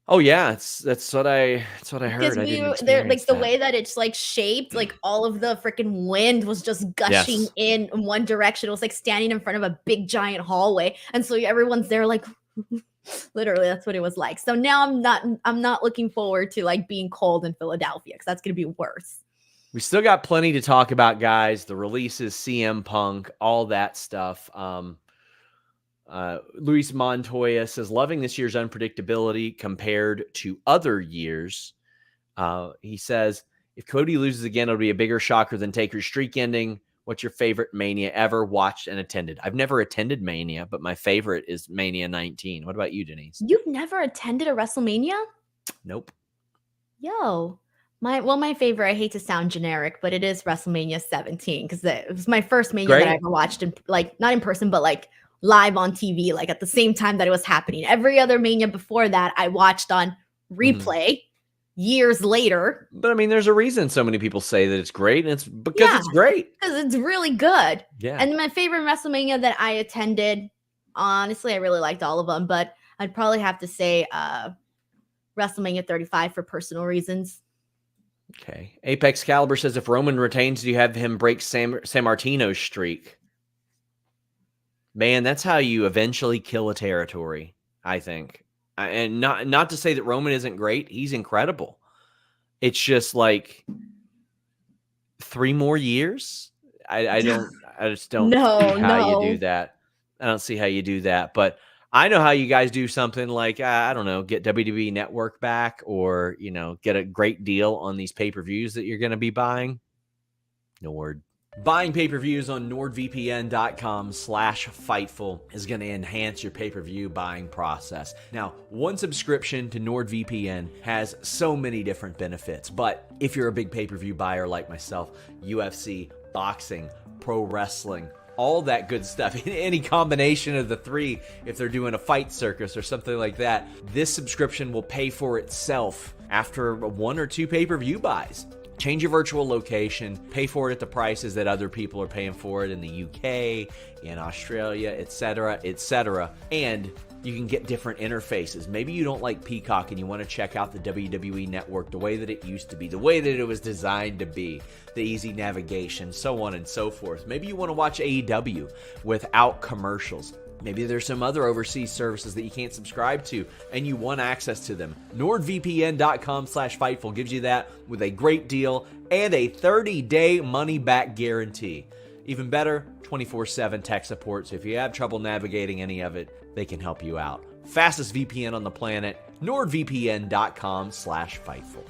Oh yeah, that's what I heard. Like the way that it's like shaped, like all of the freaking wind was just gushing in one direction. It was like standing in front of a big giant hallway, and so everyone's there like. Literally, that's what it was like. So now I'm not looking forward to like being cold in Philadelphia because that's going to be worse. We still got plenty to talk about, guys. The releases, CM Punk, all that stuff. Luis Montoya says, loving this year's unpredictability compared to other years. He says, if Cody loses again, it'll be a bigger shocker than Taker's streak ending. What's your favorite Mania ever watched and attended? I've never attended Mania, but my favorite is Mania 19. What about you, Denise? You've never attended a WrestleMania? Nope. Yo. My favorite, I hate to sound generic, but it is WrestleMania 17 because it was my first Mania that I ever watched, not in person, but like live on TV, like at the same time that it was happening. Every other Mania before that, I watched on replay years later. But I mean, there's a reason so many people say that it's great, and it's because it's great. Because it's really good. Yeah. And my favorite WrestleMania that I attended, honestly, I really liked all of them, but I'd probably have to say WrestleMania 35 for personal reasons. Okay. Apex Caliber says, if Roman retains, do you have him break San Martino's streak? Man, that's how you eventually kill a territory, I think. And not to say that Roman isn't great. He's incredible. It's just like 3 more years. I just don't see how you do that. I don't see how you do that. But I know how you guys do something like, I don't know, get WWE Network back or, get a great deal on these pay-per-views that you're going to be buying. Nord. Buying pay-per-views on NordVPN.com/Fightful is going to enhance your pay-per-view buying process. Now, one subscription to NordVPN has so many different benefits, but if you're a big pay-per-view buyer like myself, UFC, boxing, pro wrestling, all that good stuff, any combination of the 3, if they're doing a fight circus or something like that, this subscription will pay for itself after 1 or 2 pay-per-view buys. Change your virtual location, pay for it at the prices that other people are paying for it in the UK, in Australia, etc., and you can get different interfaces. Maybe you don't like Peacock and you want to check out the WWE Network the way that it used to be, the way that it was designed to be, the easy navigation, so on and so forth. Maybe you want to watch AEW without commercials. Maybe there's some other overseas services that you can't subscribe to and you want access to them. NordVPN.com/Fightful gives you that with a great deal and a 30-day money-back guarantee. Even better, 24/7 tech support. So if you have trouble navigating any of it, they can help you out. fastest VPN on the planet, nordvpn.com/Fightful.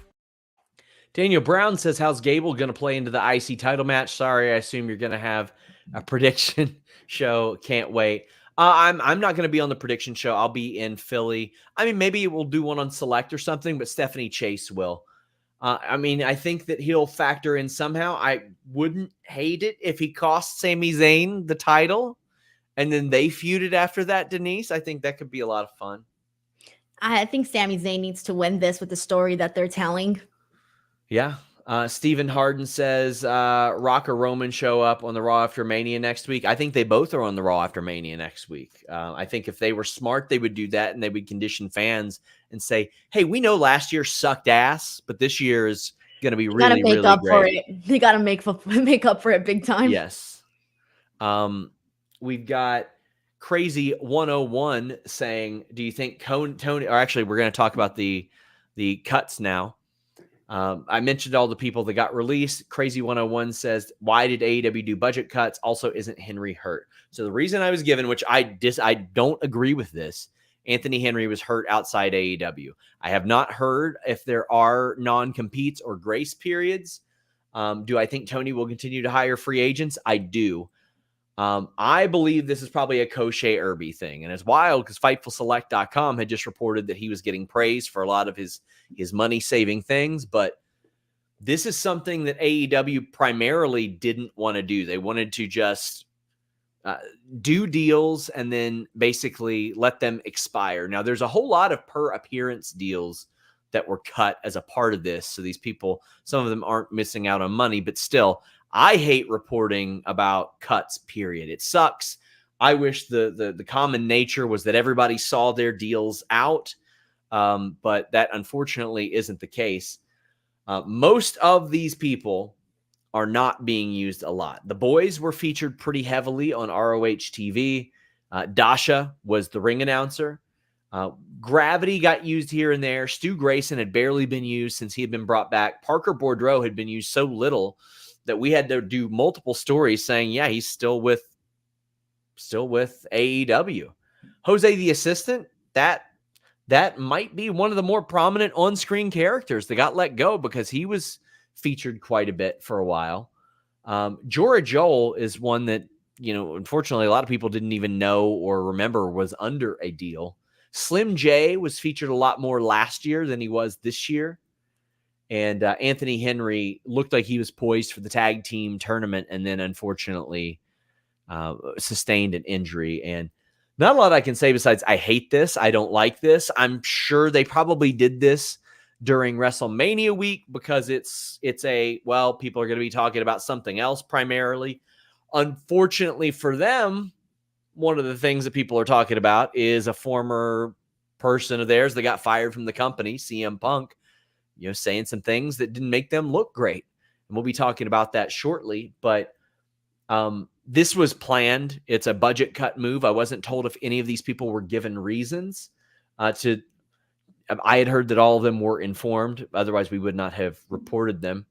Daniel Brown says, how's Gable going to play into the IC title match? Sorry, I assume you're going to have a prediction show. Can't wait. I'm not going to be on the prediction show. I'll be in Philly. I mean, maybe we'll do one on Select or something, but Stephanie Chase will. I mean, I think that he'll factor in somehow. I wouldn't hate it if he cost Sami Zayn the title and then they feuded after that, Denise. I think that could be a lot of fun. I think Sami Zayn needs to win this with the story that they're telling. Yeah. Stephen Harden says Rock or Roman show up on the Raw after Mania next week. I think they both are on the Raw after Mania next week. I think if they were smart, they would do that and they would condition fans and say, hey, we know last year sucked ass, but this year is going to be really, really great. For it. They got to make up for it big time. Yes. We've got Crazy 101 saying, do you think Tony, or actually we're going to talk about the cuts now. I mentioned all the people that got released. Crazy 101 says, why did AEW do budget cuts? Also, isn't Henry hurt? So the reason I was given, which I don't agree with this, Anthony Henry was hurt outside AEW. I have not heard if there are non-competes or grace periods. Do I think Tony will continue to hire free agents? I do. I believe this is probably a Koshe Irby thing. And it's wild because FightfulSelect.com had just reported that he was getting praised for a lot of his money-saving things. But this is something that AEW primarily didn't want to do. They wanted to just do deals and then basically let them expire. Now, there's a whole lot of per-appearance deals that were cut as a part of this. So these people, some of them aren't missing out on money, but still, I hate reporting about cuts, period. It sucks. I wish the common nature was that everybody saw their deals out, but that unfortunately isn't the case. Most of these people are not being used a lot. The boys were featured pretty heavily on ROH TV. Dasha was the ring announcer. Gravity got used here and there. Stu Grayson had barely been used since he had been brought back. Parker Boudreaux had been used so little that we had to do multiple stories saying, yeah, he's still with AEW. Jose the Assistant, that might be one of the more prominent on-screen characters that got let go because he was featured quite a bit for a while. Jorah Joel is one that, unfortunately, a lot of people didn't even know or remember was under a deal. Slim J was featured a lot more last year than he was this year. And Anthony Henry looked like he was poised for the tag team tournament and then unfortunately sustained an injury. And not a lot I can say besides I hate this. I don't like this. I'm sure they probably did this during WrestleMania week because it's people are going to be talking about something else primarily. Unfortunately for them, one of the things that people are talking about is a former person of theirs that got fired from the company, CM Punk, saying some things that didn't make them look great. And we'll be talking about that shortly. But this was planned. It's a budget cut move. I wasn't told if any of these people were given reasons I had heard that all of them were informed. Otherwise, we would not have reported them.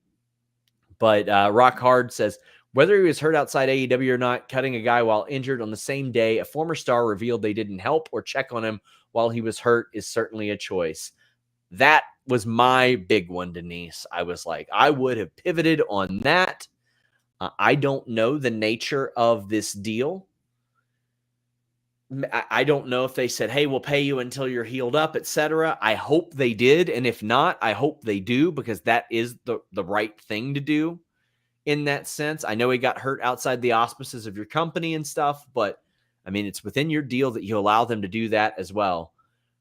But Rock Hard says, whether he was hurt outside AEW or not, cutting a guy while injured on the same day a former star revealed they didn't help or check on him while he was hurt is certainly a choice. That was my big one, Denise. I was like, I would have pivoted on that. I don't know the nature of this deal. I don't know if they said, hey, we'll pay you until you're healed up, etc. I hope they did. And if not, I hope they do because that is the right thing to do in that sense. I know he got hurt outside the auspices of your company and stuff, but I mean, it's within your deal that you allow them to do that as well.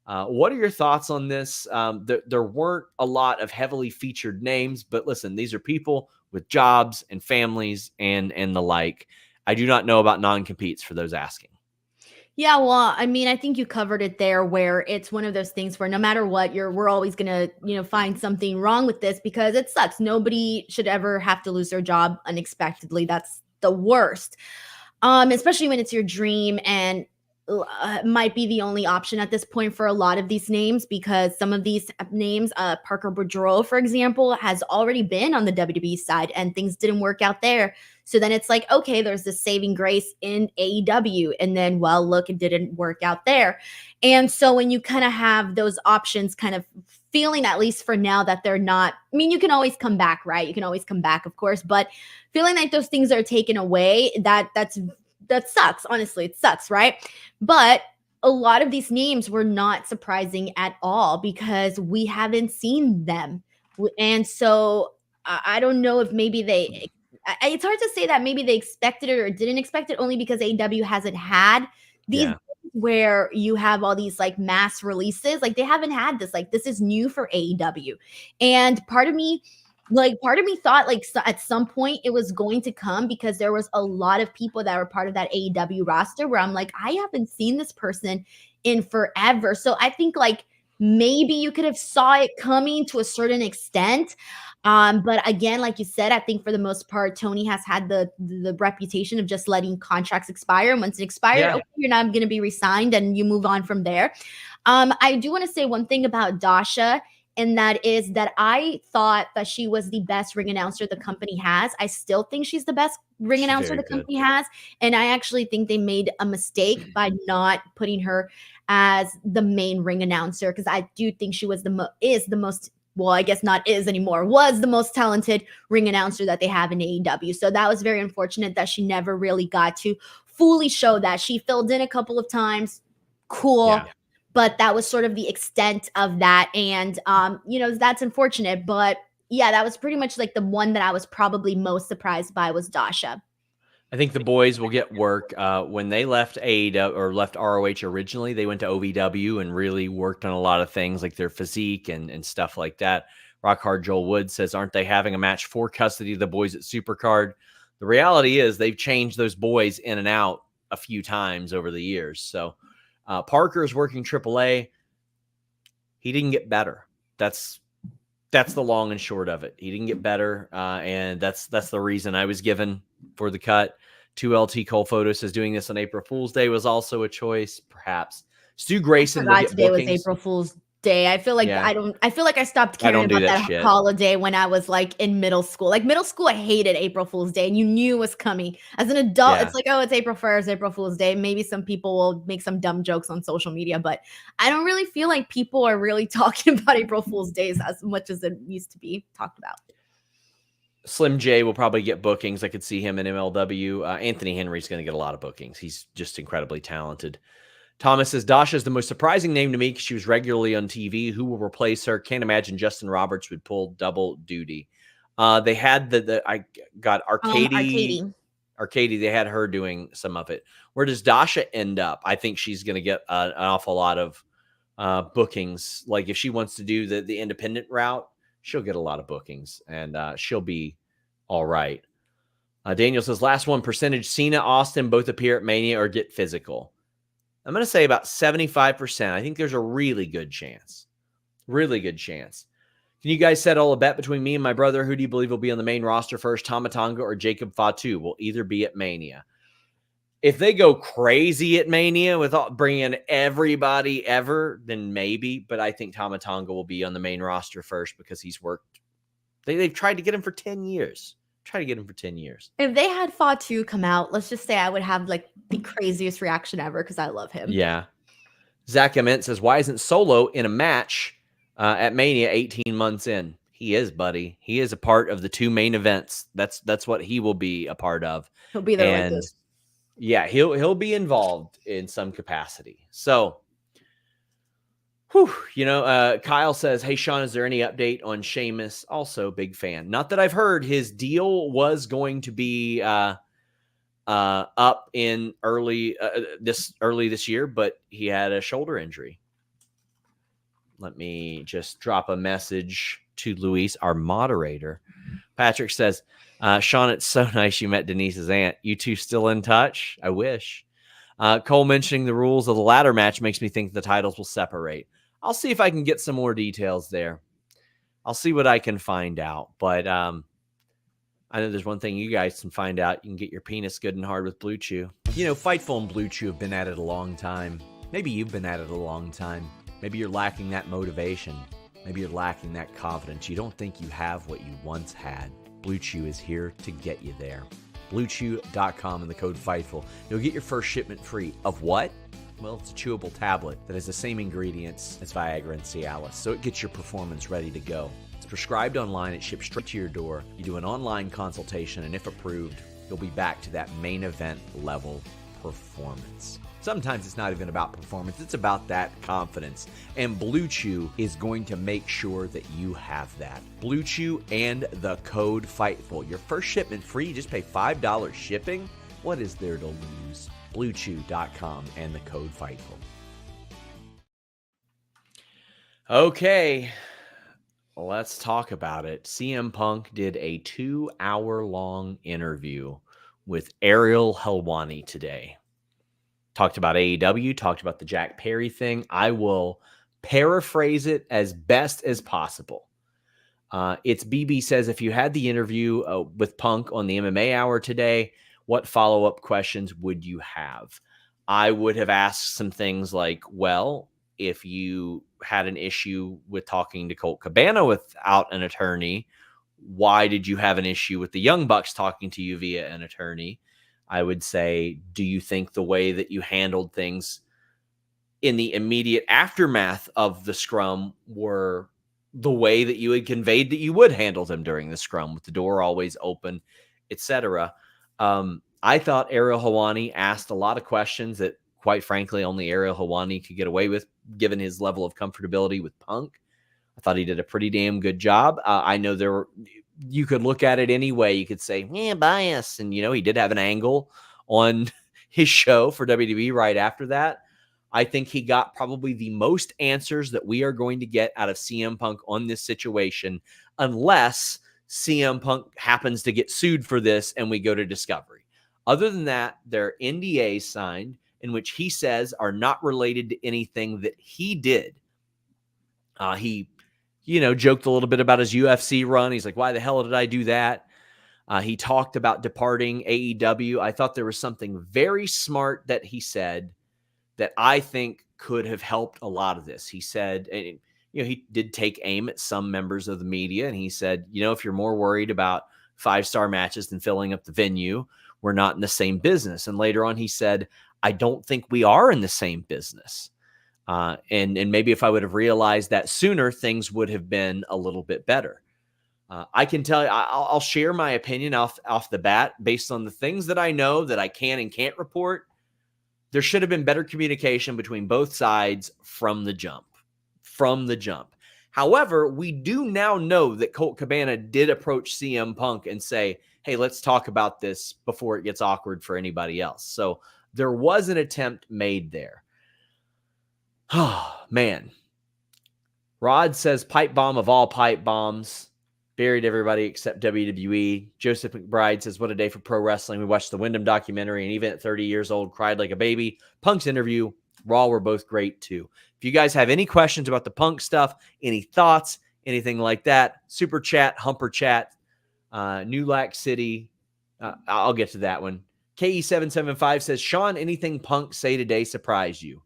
What are your thoughts on this? There weren't a lot of heavily featured names, but listen, these are people with jobs and families and the like. I do not know about non-competes for those asking. Yeah, well, I mean, I think you covered it there where it's one of those things where no matter what, we're always going to, find something wrong with this because it sucks. Nobody should ever have to lose their job unexpectedly. That's the worst. Especially when it's your dream. And might be the only option at this point for a lot of these names, because some of these names, Parker Boudreaux, for example, has already been on the WWE side and things didn't work out there. So then it's like, okay, there's this saving grace in AEW. And then, well, look, it didn't work out there. And so when you kind of have those options kind of feeling, at least for now, that they're not, I mean, you can always come back, right? You can always come back, of course, but feeling like those things are taken away, that sucks. Honestly, it sucks, right? But a lot of these names were not surprising at all because we haven't seen them. And so I don't know if maybe it's hard to say that maybe they expected it or didn't expect it, only because AEW hasn't had these where you have all these like mass releases. Like they haven't had this. Like this is new for AEW. And part of me thought like at some point it was going to come, because there was a lot of people that were part of that AEW roster where I'm like, I haven't seen this person in forever. So I think like maybe you could have saw it coming to a certain extent. But again, like you said, I think for the most part, Tony has had the reputation of just letting contracts expire. And once it expired, okay, you're not going to be re-signed and you move on from there. I do want to say one thing about Dasha, and that is that I thought that she was the best ring announcer the company has. I still think she's the best ring announcer the company has. And I actually think they made a mistake by not putting her as the main ring announcer, because I do think she was is the most, well, I guess not is anymore, was the most talented ring announcer that they have in AEW. So that was very unfortunate that she never really got to fully show that. She filled in a couple of times. Cool. Yeah. But that was sort of the extent of that. And, that's unfortunate. But yeah, that was pretty much like the one that I was probably most surprised by was Dasha. I think the boys will get work. When they left AEW or left ROH originally, they went to OVW and really worked on a lot of things like their physique and stuff like that. Rock Hard Joel Wood says, aren't they having a match for custody of the boys at Supercard? The reality is they've changed those boys in and out a few times over the years. So Parker is working AAA. He didn't get better. That's the long and short of it. He didn't get better, and that's the reason I was given for the cut. 2LT Cole Photo says doing this on April Fool's Day was also a choice, perhaps. Stu Grayson will get today bookings. Was April Fool's Day. I feel like I stopped caring about that holiday when I was like in middle school. Like middle school, I hated April Fool's Day, and you knew it was coming. As an adult, it's like, oh, it's April 1st, April Fool's Day. Maybe some people will make some dumb jokes on social media, but I don't really feel like people are really talking about April Fool's Days as much as it used to be talked about. Slim J will probably get bookings. I could see him in MLW. Anthony Henry's going to get a lot of bookings. He's just incredibly talented. Thomas says, Dasha is the most surprising name to me because she was regularly on TV. Who will replace her? Can't imagine Justin Roberts would pull double duty. They had I got Arcady. Arcady, they had her doing some of it. Where does Dasha end up? I think she's going to get an awful lot of bookings. Like if she wants to do the independent route, she'll get a lot of bookings, and she'll be all right. Daniel says, last one, percentage, Cena, Austin, both appear at Mania or get physical. I'm going to say about 75%. I think there's a really good chance. Really good chance. Can you guys settle a bet between me and my brother? Who do you believe will be on the main roster first, Tama Tonga or Jacob Fatu? Will either be at Mania. If they go crazy at Mania with bringing in everybody ever, then maybe. But I think Tama Tonga will be on the main roster first because he's worked. They've tried to get him for 10 years. If they had Fatu come out, let's just say I would have like the craziest reaction ever because I love him. Yeah. Zach Ament says, why isn't Solo in a match at Mania 18 months in? He is, buddy. He is a part of the two main events. That's what he will be a part of. He'll be there like this. Yeah, he'll be involved in some capacity. So, Kyle says, hey, Sean, is there any update on Sheamus? Also, big fan. Not that I've heard. His deal was going to be up in early this year, but he had a shoulder injury. Let me just drop a message to Luis, our moderator. Patrick says, Sean, it's so nice you met Denise's aunt. You two still in touch? I wish. Cole mentioning the rules of the ladder match makes me think the titles will separate. I'll see if I can get some more details there. I'll see what I can find out. But I'm I know there's one thing you guys can find out. You can get your penis good and hard with Blue Chew. You know, Fightful and Blue Chew have been at it a long time. Maybe you've been at it a long time. Maybe you're lacking that motivation. Maybe you're lacking that confidence. You don't think you have what you once had. Blue Chew is here to get you there. BlueChew.com and the code FIGHTFUL. You'll get your first shipment free. Of what? Well, it's a chewable tablet that has the same ingredients as Viagra and Cialis, so it gets your performance ready to go. It's prescribed online. It ships straight to your door. You do an online consultation, and if approved, you'll be back to that main event level performance. Sometimes it's not even about performance. It's about that confidence. And Blue Chew is going to make sure that you have that. Blue Chew and the code FIGHTFUL. Your first shipment free. Just pay $5 shipping. What is there to lose? BlueChew.com and the code FIGHTFUL. Okay, let's talk about it. CM Punk did a 2-hour-long interview with Ariel Helwani today. Talked about AEW, talked about the Jack Perry thing. I will paraphrase it as best as possible. It's BB says, if you had the interview with Punk on the MMA Hour today, what follow-up questions would you have? I would have asked some things like, well, if you had an issue with talking to Colt Cabana without an attorney, why did you have an issue with the Young Bucks talking to you via an attorney? I would say, do you think the way that you handled things in the immediate aftermath of the scrum were the way that you had conveyed that you would handle them during the scrum, with the door always open, etc.? I thought Ariel Helwani asked a lot of questions that, quite frankly, only Ariel Helwani could get away with, given his level of comfortability with Punk. I thought he did a pretty damn good job. I know you could look at it any way. You could say, bias. And, he did have an angle on his show for WWE right after that. I think he got probably the most answers that we are going to get out of CM Punk on this situation, unless CM Punk happens to get sued for this and we go to Discovery. Other than that, there are NDAs signed in which he says are not related to anything that he did. He joked a little bit about his UFC run. He's like, why the hell did I do that? He talked about departing AEW. I thought there was something very smart that he said that I think could have helped a lot of this. He said, and, he did take aim at some members of the media, and he said, if you're more worried about 5-star matches than filling up the venue, we're not in the same business. And later on, he said, I don't think we are in the same business. And maybe if I would have realized that sooner, things would have been a little bit better. I can tell you, I'll share my opinion off the bat based on the things that I know that I can and can't report. There should have been better communication between both sides from the jump. However, we do now know that Colt Cabana did approach CM Punk and say, hey, let's talk about this before it gets awkward for anybody else. So there was an attempt made there. Oh, man. Rod says pipe bomb of all pipe bombs. Buried everybody except WWE. Joseph McBride says, what a day for pro wrestling. We watched the Wyndham documentary, and even at 30 years old, cried like a baby. Punk's interview, Raw were both great too. If you guys have any questions about the Punk stuff, any thoughts, anything like that, super chat, humper chat, New Lac City. I'll get to that one. KE775 says, Sean, anything Punk say today surprised you?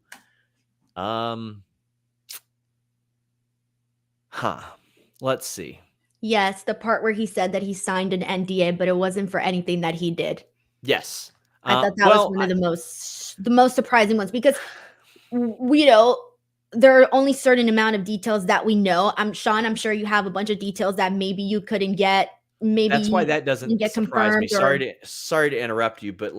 Let's see. Yes, the part where he said that he signed an NDA, but it wasn't for anything that he did. Yes. I thought that was one of the most surprising ones, because there are only certain amount of details that we know. Sean, I'm sure you have a bunch of details that maybe you couldn't get. Maybe that's why that doesn't get surprise me. confirmed. Sorry to interrupt you, but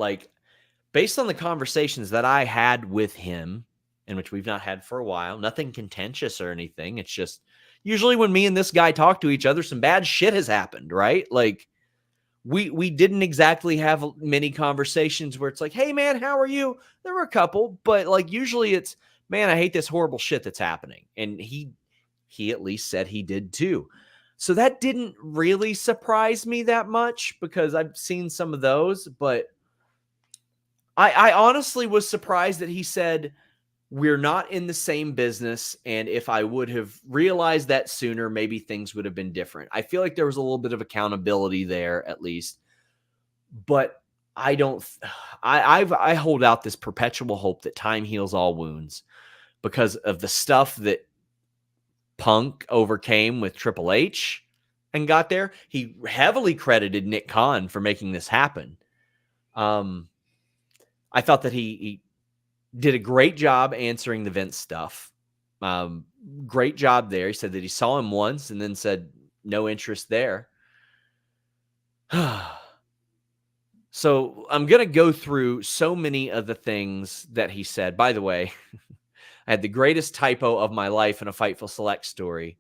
based on the conversations that I had with him, in which we've not had for a while, nothing contentious or anything. It's just usually when me and this guy talk to each other, some bad shit has happened, right? We didn't exactly have many conversations where it's like, hey man, how are you? There were a couple, but usually it's, man, I hate this horrible shit that's happening. And he at least said he did too. So that didn't really surprise me that much, because I've seen some of those, but I honestly was surprised that he said, we're not in the same business. And if I would have realized that sooner, maybe things would have been different. I feel like there was a little bit of accountability there, at least. But I don't, I hold out this perpetual hope that time heals all wounds because of the stuff that Punk overcame with Triple H and got there. He heavily credited Nick Khan for making this happen. I thought that he did a great job answering the Vince stuff. Great job there. He said that he saw him once and then said no interest there. So I'm going to go through so many of the things that he said. By the way, I had the greatest typo of my life in a Fightful Select story.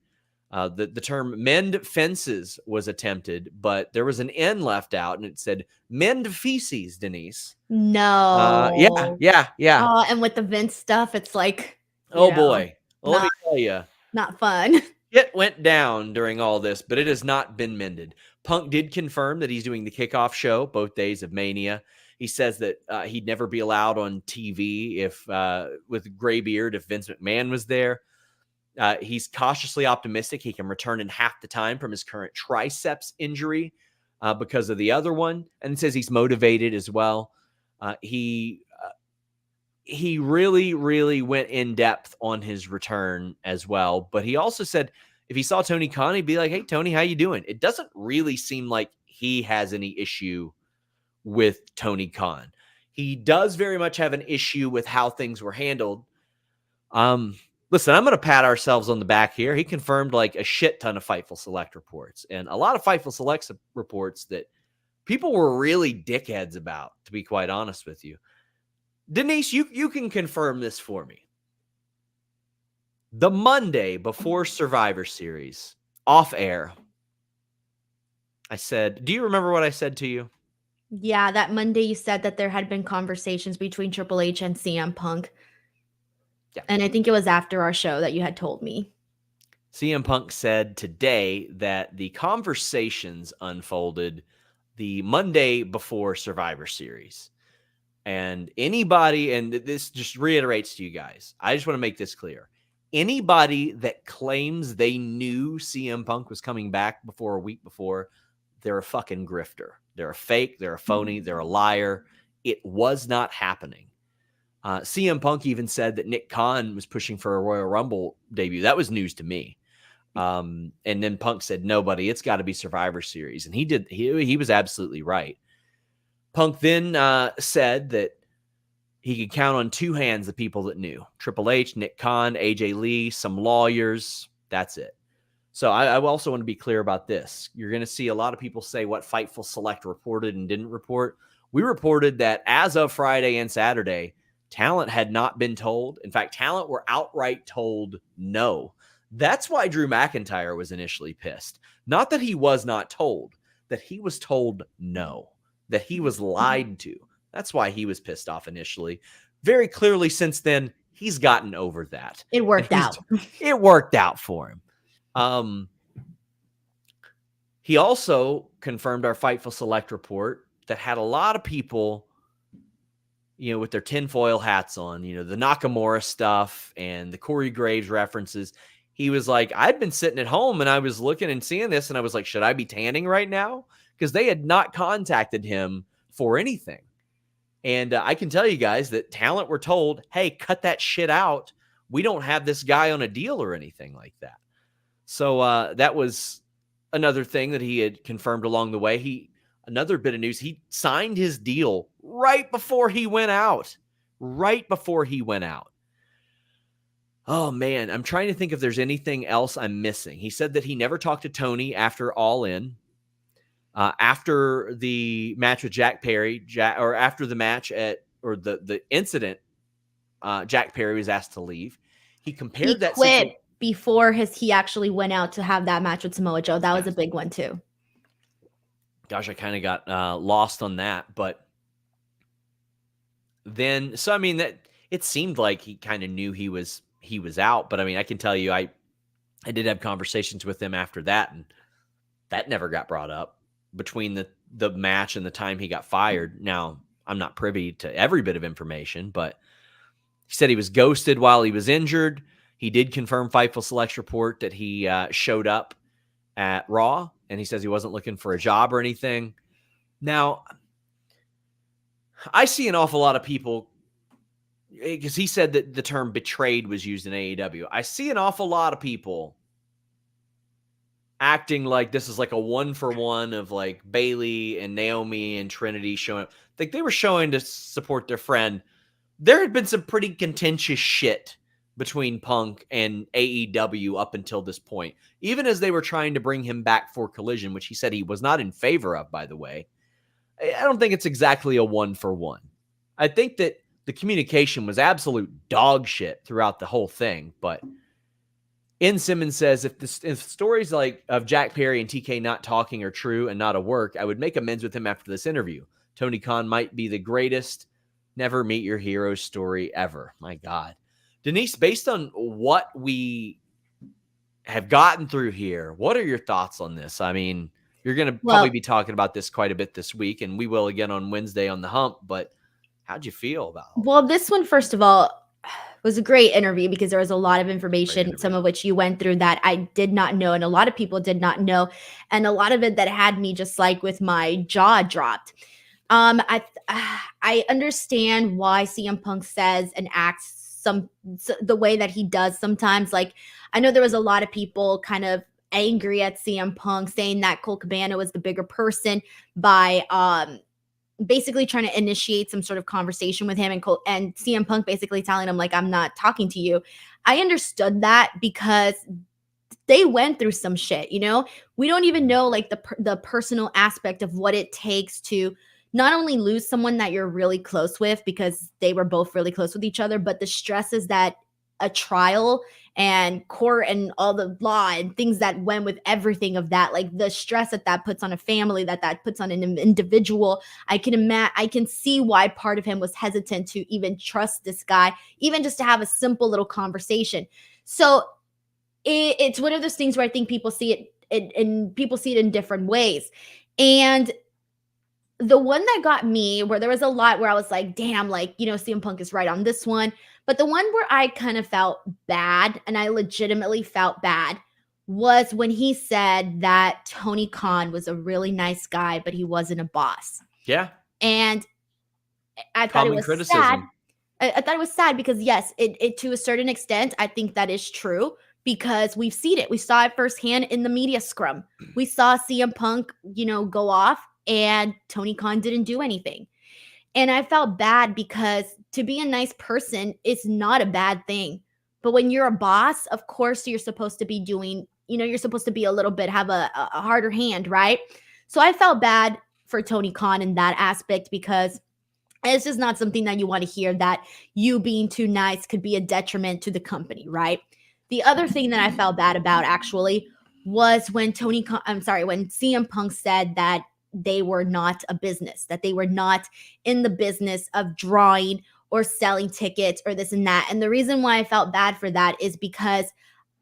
The term mend fences was attempted, but there was an N left out and it said mend feces, Denise. No. Yeah. And with the Vince stuff, it's like, oh boy. Well, let me tell you. Not fun. It went down during all this, but it has not been mended. Punk did confirm that he's doing the kickoff show both days of Mania. He says that he'd never be allowed on TV if with gray beard if Vince McMahon was there. He's cautiously optimistic he can return in half the time from his current triceps injury because of the other one, and says he's motivated as well. He really, really went in depth on his return as well. But he also said if he saw Tony Khan, he'd be like, "Hey, Tony, how you doing?" It doesn't really seem like he has any issue with Tony Khan. He does very much have an issue with how things were handled. Listen, I'm going to pat ourselves on the back here. He confirmed like a shit ton of Fightful Select reports and a lot of Fightful Select reports that people were really dickheads about, to be quite honest with you. Denise, you can confirm this for me. The Monday before Survivor Series, off air, I said, do you remember what I said to you? Yeah, that Monday you said that there had been conversations between Triple H and CM Punk. Yeah. And I think it was after our show that you had told me. CM Punk said today that the conversations unfolded the Monday before Survivor Series. And anybody, and this just reiterates to you guys, I just want to make this clear. Anybody that claims they knew CM Punk was coming back before a week before, they're a fucking grifter. They're a fake, they're a phony, they're a liar. It was not happening. CM Punk even said that Nick Khan was pushing for a Royal Rumble debut. That was news to me. And then Punk said, nobody, it's got to be Survivor Series. And he did. He was absolutely right. Punk then said that he could count on two hands the people that knew. Triple H, Nick Khan, AJ Lee, some lawyers. That's it. So I also want to be clear about this. You're going to see a lot of people say what Fightful Select reported and didn't report. We reported that as of Friday and Saturday, talent had not been told. In fact, talent were outright told no. That's why Drew McIntyre was initially pissed. Not that he was not told, that he was told no, that he was lied to. That's why he was pissed off initially. Very clearly, since then, he's gotten over that. It worked out. It worked out for him. He also confirmed our Fightful Select report that had a lot of people, with their tinfoil hats on, the Nakamura stuff and the Corey Graves references. He was like, I'd been sitting at home and I was looking and seeing this and I was like, should I be tanning right now? Because they had not contacted him for anything. And I can tell you guys that talent were told, hey, cut that shit out. We don't have this guy on a deal or anything like that. So that was another thing that he had confirmed along the way. Another bit of news, he signed his deal right before he went out. Oh, man, I'm trying to think if there's anything else I'm missing. He said that he never talked to Tony after All In. After the match with Jack Perry, or after the match the incident, Jack Perry was asked to leave. He compared that quit before he actually went out to have that match with Samoa Joe. That was a big one too. Gosh, I kind of got lost on that, but then that it seemed like he kind of knew he was out, but I can tell you, I did have conversations with him after that, and that never got brought up between the match and the time he got fired. Now, I'm not privy to every bit of information, but He said he was ghosted while he was injured. He did confirm Fightful Select's report that he showed up at Raw, and he says he wasn't looking for a job or anything. Now, I see an awful lot of people, because he said that the term betrayed was used in AEW. I see an awful lot of people acting like this is like a 1-for-1 of like Bayley and Naomi and Trinity showing up. Like they were showing to support their friend. There had been some pretty contentious shit between Punk and AEW up until this point. Even as they were trying to bring him back for Collision, which he said he was not in favor of, by the way. I don't think it's exactly a 1-for-1. I think that the communication was absolute dog shit throughout the whole thing. But N. Simmons says, if stories like of Jack Perry and TK not talking are true and not a work, I would make amends with him after this interview. Tony Khan might be the greatest never meet your hero story ever. My God. Denise, based on what we have gotten through here, what are your thoughts on this? I mean, you're going to probably be talking about this quite a bit this week, and we will again on Wednesday on the Hump, but how'd you feel about it? Well, this one, first of all, was a great interview because there was a lot of information, some of which you went through that I did not know, and a lot of people did not know, and a lot of it that had me just like with my jaw dropped. I understand why CM Punk says and acts the way that he does sometimes. Like, I know there was a lot of people kind of angry at CM Punk saying that Colt Cabana was the bigger person by basically trying to initiate some sort of conversation with him, and CM Punk basically telling him like, I'm not talking to you. I understood that because they went through some shit, you know? We don't even know like the personal aspect of what it takes to not only lose someone that you're really close with, because they were both really close with each other, but the stresses that a trial and court and all the law and things that went with everything of that, like the stress that puts on a family, that puts on an individual. I can see why part of him was hesitant to even trust this guy, even just to have a simple little conversation. So it's one of those things where I think people see it and people see it in different ways. And the one that got me, where there was a lot where I was like, damn, like, you know, CM Punk is right on this one. But the one where I kind of felt bad, and I legitimately felt bad, was when he said that Tony Khan was a really nice guy, but he wasn't a boss. Yeah. And I thought it was sad. I thought it was sad because, yes, it to a certain extent, I think that is true, because we've seen it. We saw it firsthand in the media scrum. We saw CM Punk, you know, go off, and Tony Khan didn't do anything. And I felt bad because to be a nice person is not a bad thing. But when you're a boss, of course, you're supposed to be doing, you know, you're supposed to be a little bit, have a harder hand, right? So I felt bad for Tony Khan in that aspect, because it's just not something that you want to hear, that you being too nice could be a detriment to the company, right? The other thing that I felt bad about actually was when when CM Punk said that they were not a business, that they were not in the business of drawing or selling tickets or this and that. And the reason why I felt bad for that is because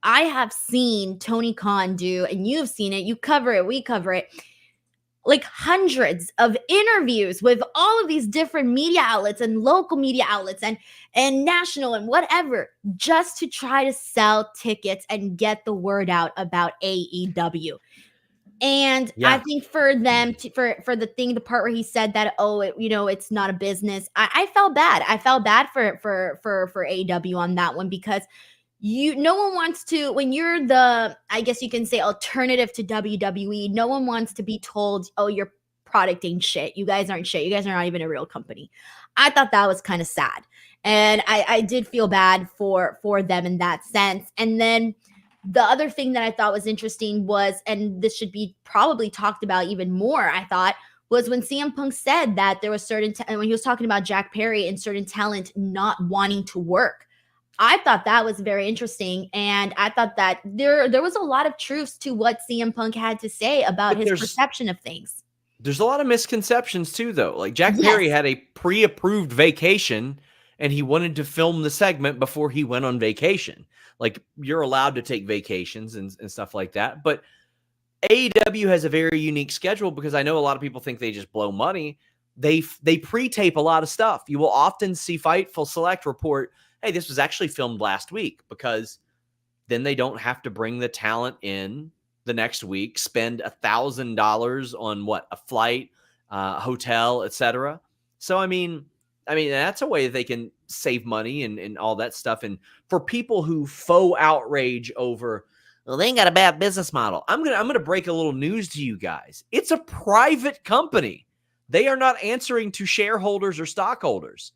I have seen Tony Khan do, and you've seen it, you cover it, we cover it, like hundreds of interviews with all of these different media outlets and local media outlets and national and whatever, just to try to sell tickets and get the word out about AEW. And yeah. I think for them for the part where he said that, it's not a business, I felt bad. I felt bad for AEW on that one, because no one wants to, when you're the, I guess you can say, alternative to WWE, no one wants to be told, oh, your product ain't shit. You guys aren't shit. You guys are not even a real company. I thought that was kind of sad. And I did feel bad for them in that sense. And then the other thing that I thought was interesting was, and this should be probably talked about even more, I thought, was when CM Punk said that there was certain, when he was talking about Jack Perry and certain talent not wanting to work. I thought that was very interesting. And I thought that there was a lot of truths to what CM Punk had to say about his perception of things. There's a lot of misconceptions too, though. Like Jack Perry had a pre-approved vacation, and he wanted to film the segment before he went on vacation. Like, you're allowed to take vacations and stuff like that. But AEW has a very unique schedule, because I know a lot of people think they just blow money. They pre-tape a lot of stuff. You will often see Fightful Select report hey, this was actually filmed last week, because then they don't have to bring the talent in the next week, spend $1,000 on a flight, hotel, etc. So, I mean, that's a way that they can save money and all that stuff. And for people who faux outrage over, well, they ain't got a bad business model, I'm gonna break a little news to you guys. It's a private company. They are not answering to shareholders or stockholders.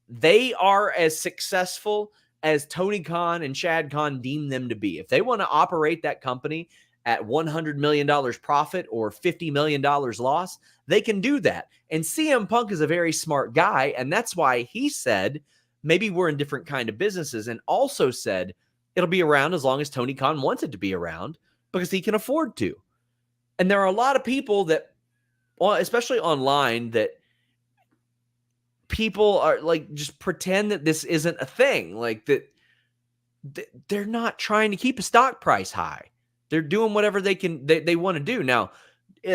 They are as successful as Tony Khan and Shad Khan deem them to be. If they want to operate that company at $100 million profit or $50 million loss, they can do that. And CM Punk is a very smart guy, and that's why he said, maybe we're in different kind of businesses, and also said it'll be around as long as Tony Khan wants it to be around, because he can afford to. And there are a lot of people that, especially online, that people are like, just pretend that this isn't a thing. Like that they're not trying to keep a stock price high. They're doing whatever they want to do. Now,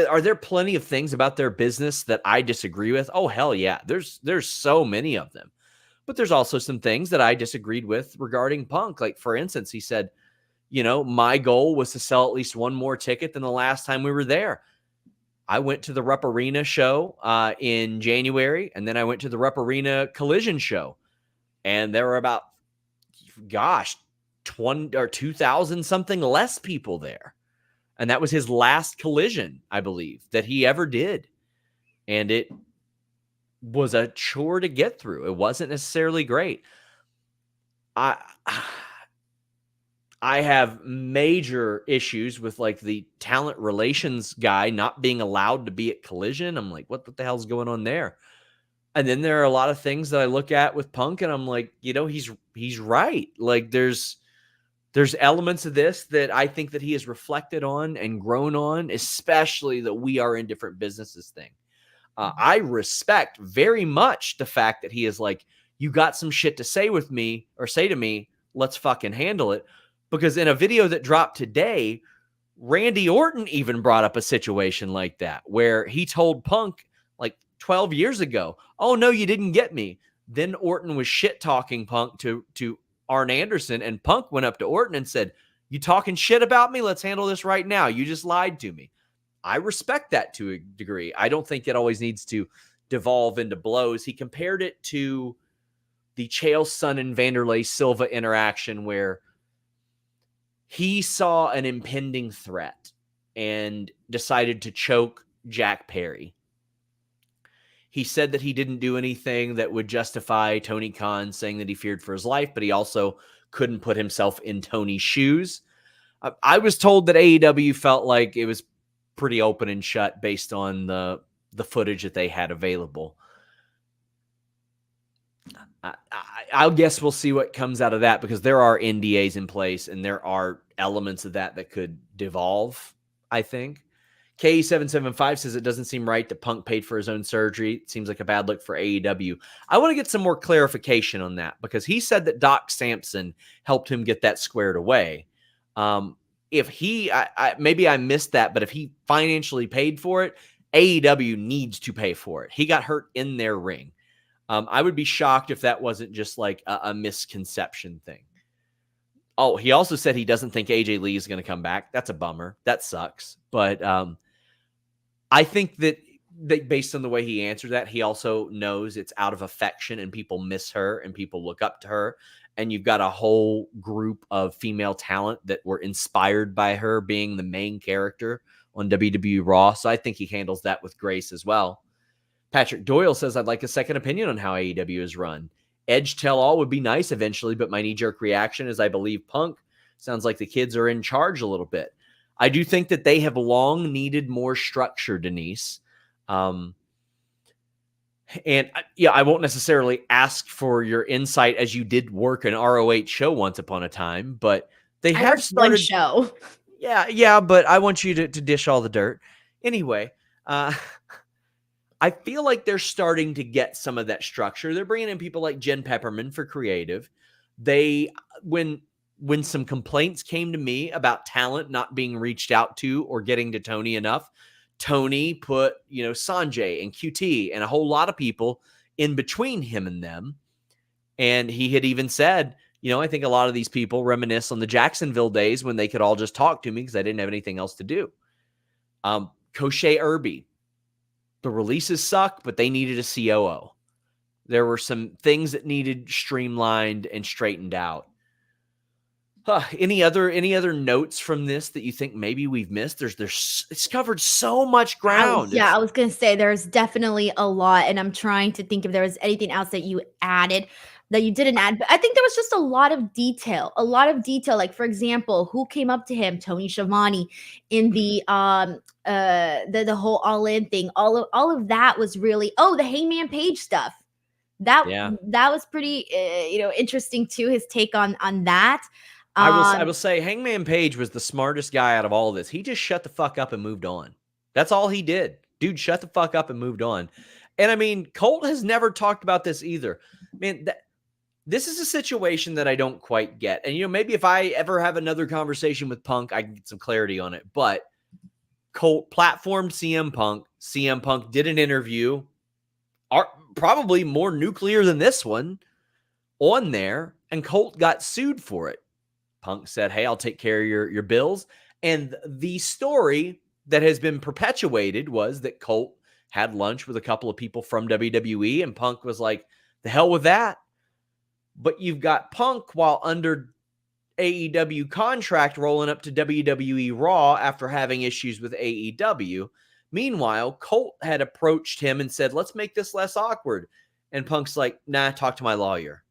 are there plenty of things about their business that I disagree with? Oh, hell yeah. There's so many of them. But there's also some things that I disagreed with regarding Punk. Like, for instance, he said, my goal was to sell at least one more ticket than the last time we were there. I went to the Rupp Arena show in January, and then I went to the Rupp Arena Collision show, and there were about, 20 or 2,000 something less people there. And that was his last Collision, I believe, that he ever did. And it was a chore to get through. It wasn't necessarily great. I have major issues with like the talent relations guy not being allowed to be at Collision. I'm like, what the hell's going on there? And then there are a lot of things that I look at with Punk, and I'm like, he's right. Like there's elements of this that I think that he has reflected on and grown on, especially that we are in different businesses thing. I respect very much the fact that he is like, you got some shit to say with me or say to me, let's fucking handle it. Because in a video that dropped today, Randy Orton even brought up a situation like that, where he told Punk like 12 years ago, oh, no, you didn't get me. Then Orton was shit talking Punk to Arn Anderson, and Punk went up to Orton and said, you talking shit about me? Let's handle this right now. You just lied to me. I respect that to a degree. I don't think it always needs to devolve into blows. He compared it to the Chael Sonnen and Vanderlei Silva interaction, where he saw an impending threat and decided to choke Jack Perry. He said that he didn't do anything that would justify Tony Khan saying that he feared for his life, but he also couldn't put himself in Tony's shoes. I was told that AEW felt like it was pretty open and shut based on the footage that they had available. I guess we'll see what comes out of that, because there are NDAs in place and there are elements of that could devolve, I think. KE775 says it doesn't seem right that Punk paid for his own surgery. It seems like a bad look for AEW. I want to get some more clarification on that, because he said that Doc Sampson helped him get that squared away. If he, maybe I missed that, but if he financially paid for it, AEW needs to pay for it. He got hurt in their ring. I would be shocked if that wasn't just like a misconception thing. Oh, he also said he doesn't think AJ Lee is going to come back. That's a bummer. That sucks. But I think that based on the way he answered that, he also knows it's out of affection and people miss her and people look up to her. And you've got a whole group of female talent that were inspired by her being the main character on WWE Raw. So I think he handles that with grace as well. Patrick Doyle says, I'd like a second opinion on how AEW is run. Edge tell all would be nice eventually, but my knee-jerk reaction is I believe Punk. Sounds like the kids are in charge a little bit. I do think that they have long needed more structure, Denise. And yeah, I won't necessarily ask for your insight, as you did work an ROH show once upon a time, but they have started. One show. Yeah, but I want you to dish all the dirt. Anyway, I feel like they're starting to get some of that structure. They're bringing in people like Jen Pepperman for creative. When some complaints came to me about talent not being reached out to or getting to Tony enough, Tony put, Sanjay and QT and a whole lot of people in between him and them. And he had even said, I think a lot of these people reminisce on the Jacksonville days when they could all just talk to me because I didn't have anything else to do. Koshe Irby, the releases suck, but they needed a COO. There were some things that needed streamlined and straightened out. Any other notes from this that you think maybe we've missed? It's covered so much ground. I was gonna say there's definitely a lot, and I'm trying to think if there was anything else that you added that you didn't add. But I think there was just a lot of detail. Like, for example, who came up to him? Tony Schiavone in the whole All In thing. All of that was really the Hangman Page stuff. That was pretty interesting too. His take on that. I will say Hangman Page was the smartest guy out of all of this. He just shut the fuck up and moved on. That's all he did. Dude, shut the fuck up and moved on. And I mean, Colt has never talked about this either. Man, this is a situation that I don't quite get. And, maybe if I ever have another conversation with Punk, I can get some clarity on it. But Colt platformed CM Punk. CM Punk did an interview, probably more nuclear than this one, on there. And Colt got sued for it. Punk said, hey, I'll take care of your bills. And the story that has been perpetuated was that Colt had lunch with a couple of people from WWE, and Punk was like, the hell with that. But you've got Punk, while under AEW contract, rolling up to WWE Raw after having issues with AEW. Meanwhile, Colt had approached him and said, let's make this less awkward. And Punk's like, nah, talk to my lawyer.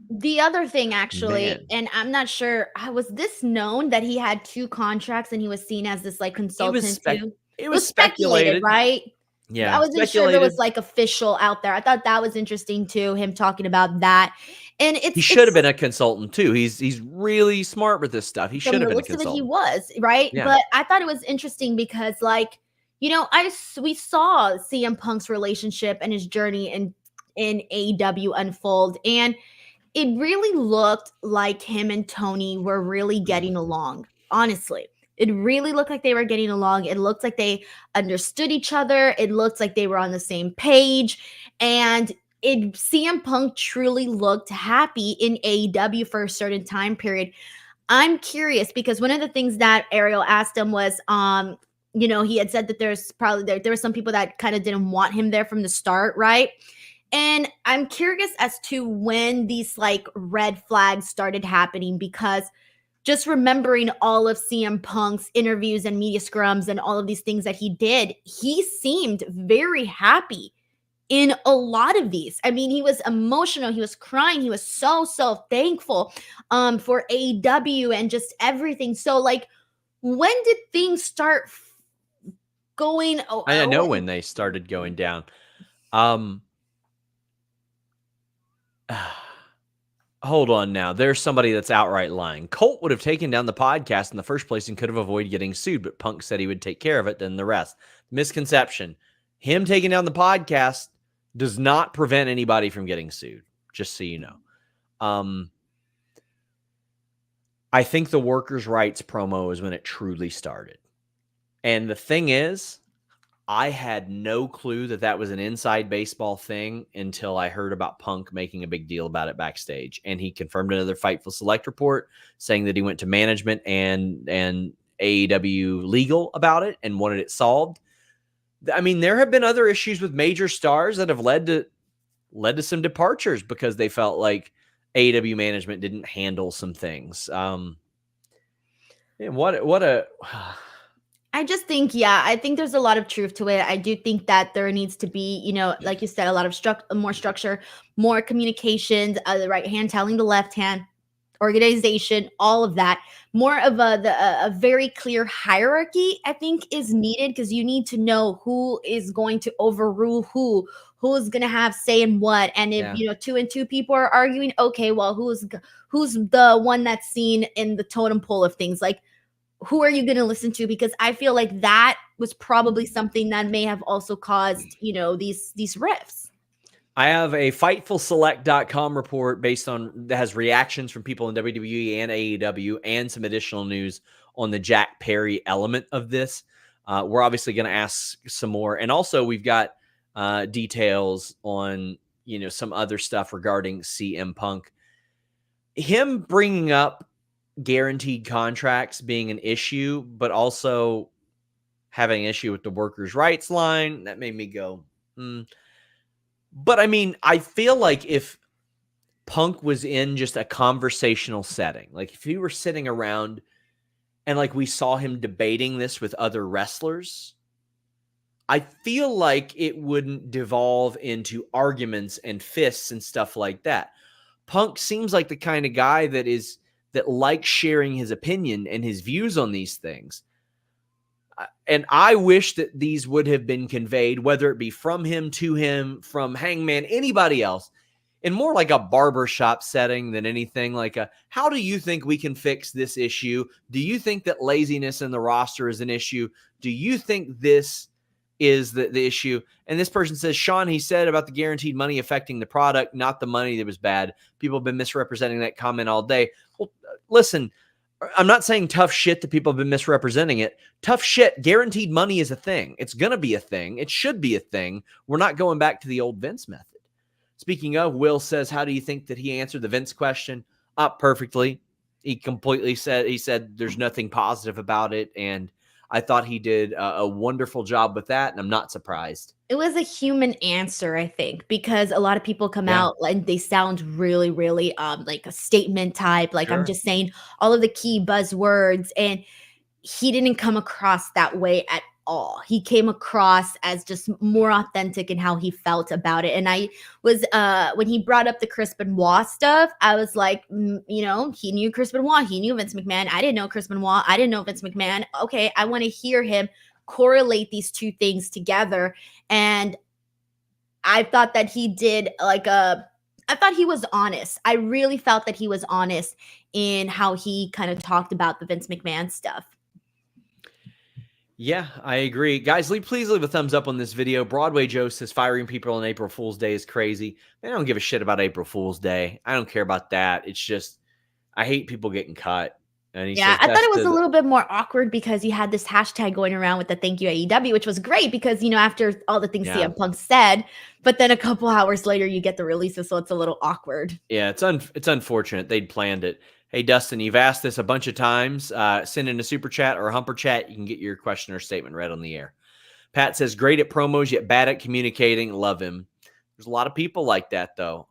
The other thing, actually, and I'm not sure, was this known that he had 2 contracts and he was seen as this consultant too? It was speculated, right? Yeah, I wasn't sure if it was official out there. I thought that was interesting too, him talking about that. And he should have been a consultant too. He's really smart with this stuff. He should have been a consultant. He was, right? Yeah. But I thought it was interesting because, we saw CM Punk's relationship and his journey in AEW unfold, and it really looked like him and Tony were really getting along. Honestly, it really looked like they were getting along. It looked like they understood each other. It looked like they were on the same page. And CM Punk truly looked happy in AEW for a certain time period. I'm curious because one of the things that Ariel asked him was, he had said that there were some people that kind of didn't want him there from the start, right? And I'm curious as to when these red flags started happening, because just remembering all of CM Punk's interviews and media scrums and all of these things that he did, he seemed very happy in a lot of these. I mean, he was emotional. He was crying. He was so thankful for AEW and just everything. So when did things start going? I know when they started going down. Hold on now. There's somebody that's outright lying. Colt would have taken down the podcast in the first place and could have avoided getting sued, but Punk said he would take care of it than the rest. Misconception. Him taking down the podcast does not prevent anybody from getting sued, just so you know. I think the workers' rights promo is when it truly started. And the thing is, I had no clue that was an inside baseball thing until I heard about Punk making a big deal about it backstage. And he confirmed another Fightful Select report saying that he went to management and AEW legal about it and wanted it solved. I mean, there have been other issues with major stars that have led to some departures because they felt like AEW management didn't handle some things. I just think, I think there's a lot of truth to it. I do think that there needs to be, like you said, a lot of more structure, more communications, the right hand telling the left hand, organization, all of that. More of a very clear hierarchy, I think, is needed, because you need to know who is going to overrule who's going to have say in what. And if 2 and 2 people are arguing, okay, well, who's the one that's seen in the totem pole of things? Who are you going to listen to? Because I feel like that was probably something that may have also caused, these rifts. I have a FightfulSelect.com report that has reactions from people in WWE and AEW and some additional news on the Jack Perry element of this. We're obviously going to ask some more. And also we've got details on some other stuff regarding CM Punk. Him bringing up guaranteed contracts being an issue, but also having an issue with the workers' rights line, that made me go, But I mean, I feel like if Punk was in just a conversational setting, like if he were sitting around and like we saw him debating this with other wrestlers, I feel like it wouldn't devolve into arguments and fists and stuff like that. Punk seems like the kind of guy that likes sharing his opinion and his views on these things. And I wish that these would have been conveyed, whether it be from him, to him, from Hangman, anybody else, in more like a barbershop setting than anything like how do you think we can fix this issue? Do you think that laziness in the roster is an issue? Do you think this is the issue? And this person says, Sean, he said about the guaranteed money affecting the product, not the money that was bad. People have been misrepresenting that comment all day. Well, listen, I'm not saying tough shit that people have been misrepresenting it. Tough shit, guaranteed money is a thing. It's going to be a thing. It should be a thing. We're not going back to the old Vince method. Speaking of, Will says, how do you think that he answered the Vince question? Perfectly. He said there's nothing positive about it. And I thought he did a wonderful job with that. And I'm not surprised. It was a human answer, I think, because a lot of people come out and they sound really, really like a statement type. Like I'm just saying all of the key buzzwords, and he didn't come across that way at all. He came across as just more authentic in how he felt about it. And I was when he brought up the Chris Benoit stuff, I was like, he knew Chris Benoit, he knew Vince McMahon. I didn't know Chris Benoit, I didn't know Vince McMahon. Okay, I want to hear him correlate these two things together. And I thought that he did I thought he was honest. I really felt that he was honest in how he kind of talked about the Vince McMahon stuff. Yeah, I agree. Guys, please leave a thumbs up on this video. Broadway Joe says firing people on April Fool's Day is crazy. I don't give a shit about April Fool's Day. I don't care about that. It's just, I hate people getting cut. And he says, I thought it was a little bit more awkward because you had this hashtag going around with the thank you AEW, which was great because, after all the things CM Punk said, but then a couple hours later you get the releases, so it's a little awkward. Yeah, it's unfortunate. They'd planned it. Hey, Dustin, you've asked this a bunch of times. Send in a super chat or a humper chat. You can get your question or statement read on the air. Pat says, great at promos, yet bad at communicating. Love him. There's a lot of people like that, though.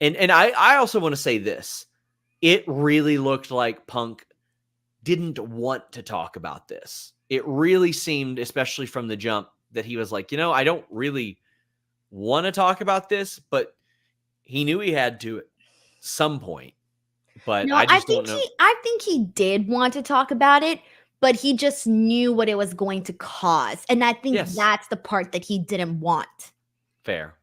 And I also want to say this. It really looked like Punk didn't want to talk about this. It really seemed, especially from the jump, that he was like, I don't really want to talk about this, but he knew he had to at some point. But no, I don't know. I think he did want to talk about it, but he just knew what it was going to cause. And I think that's the part that he didn't want. Fair.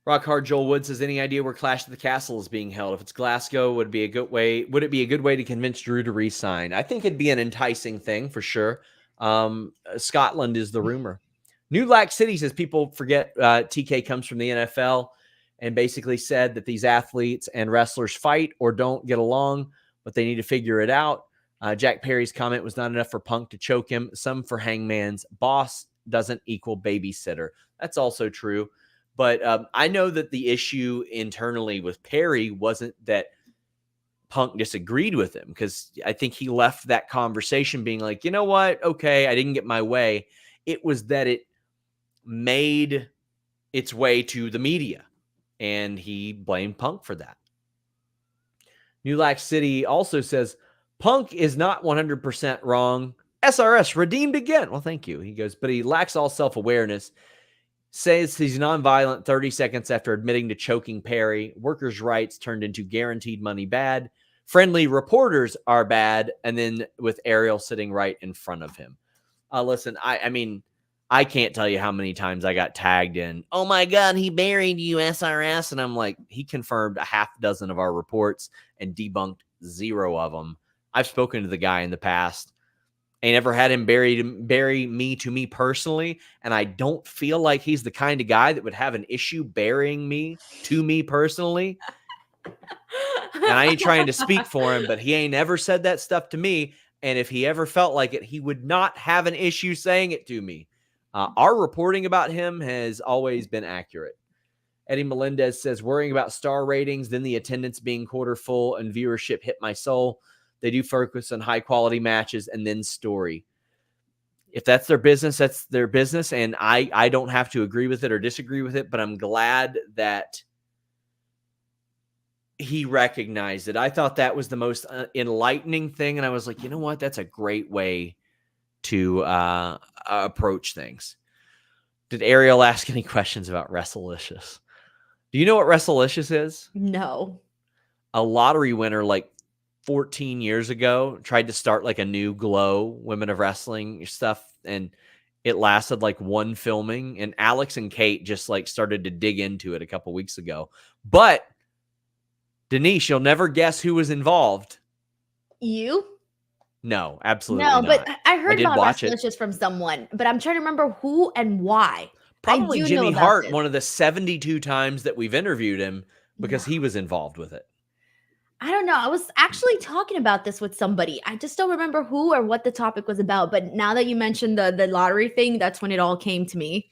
Rock Hard Joel Wood says, any idea where Clash of the Castle is being held? If it's Glasgow, would it be a good way to convince Drew to re-sign? I think it'd be an enticing thing for sure. Scotland is the rumor. New Lac City says people forget TK comes from the NFL and basically said that these athletes and wrestlers fight or don't get along, but they need to figure it out. Jack Perry's comment was not enough for Punk to choke him. Some for Hangman's boss doesn't equal babysitter. That's also true. But I know that the issue internally with Perry wasn't that Punk disagreed with him, because I think he left that conversation being like, you know what? Okay, I didn't get my way. It was that it made its way to the media, and he blamed Punk for that. New Lac City also says, Punk is not 100% wrong. SRS redeemed again. Well, thank you. He goes, but he lacks all self-awareness. Says he's nonviolent 30 seconds after admitting to choking Perry. Workers' rights turned into guaranteed money bad. Friendly reporters are bad. And then with Ariel sitting right in front of him. Listen, I mean, I can't tell you how many times I got tagged in, oh my God, he buried you, SRS. And I'm like, he confirmed a half dozen of our reports and debunked 0 of them. I've spoken to the guy in the past. I never had him bury me to me personally, and I don't feel like he's the kind of guy that would have an issue burying me to me personally. And I ain't trying to speak for him, but he ain't ever said that stuff to me. And if he ever felt like it, he would not have an issue saying it to me. Our reporting about him has always been accurate. Eddie Melendez says, worrying about star ratings, then the attendance being quarter full and viewership hit my soul. They do focus on high quality matches and then story. If that's their business, that's their business. And I don't have to agree with it or disagree with it, but I'm glad that he recognized it. I thought that was the most enlightening thing. And I was like, you know what? That's a great way to approach things. Did Ariel ask any questions about WrestleLicious? Do you know what WrestleLicious is? No. A lottery winner like 14 years ago tried to start like a new Glow Women of Wrestling stuff, and it lasted like one filming, and Alex and Kate just like started to dig into it a couple weeks ago. But Denise, you'll never guess who was involved. You? No, absolutely No, not. but I heard about watch it. WrestleLicious from someone, but I'm trying to remember who and why. Probably I do Jimmy know about Hart, this. one of the 72 times that we've interviewed him, because he was involved with it. I don't know. I was actually talking about this with somebody. I just don't remember who or what the topic was about. But now that you mentioned the lottery thing, that's when it all came to me.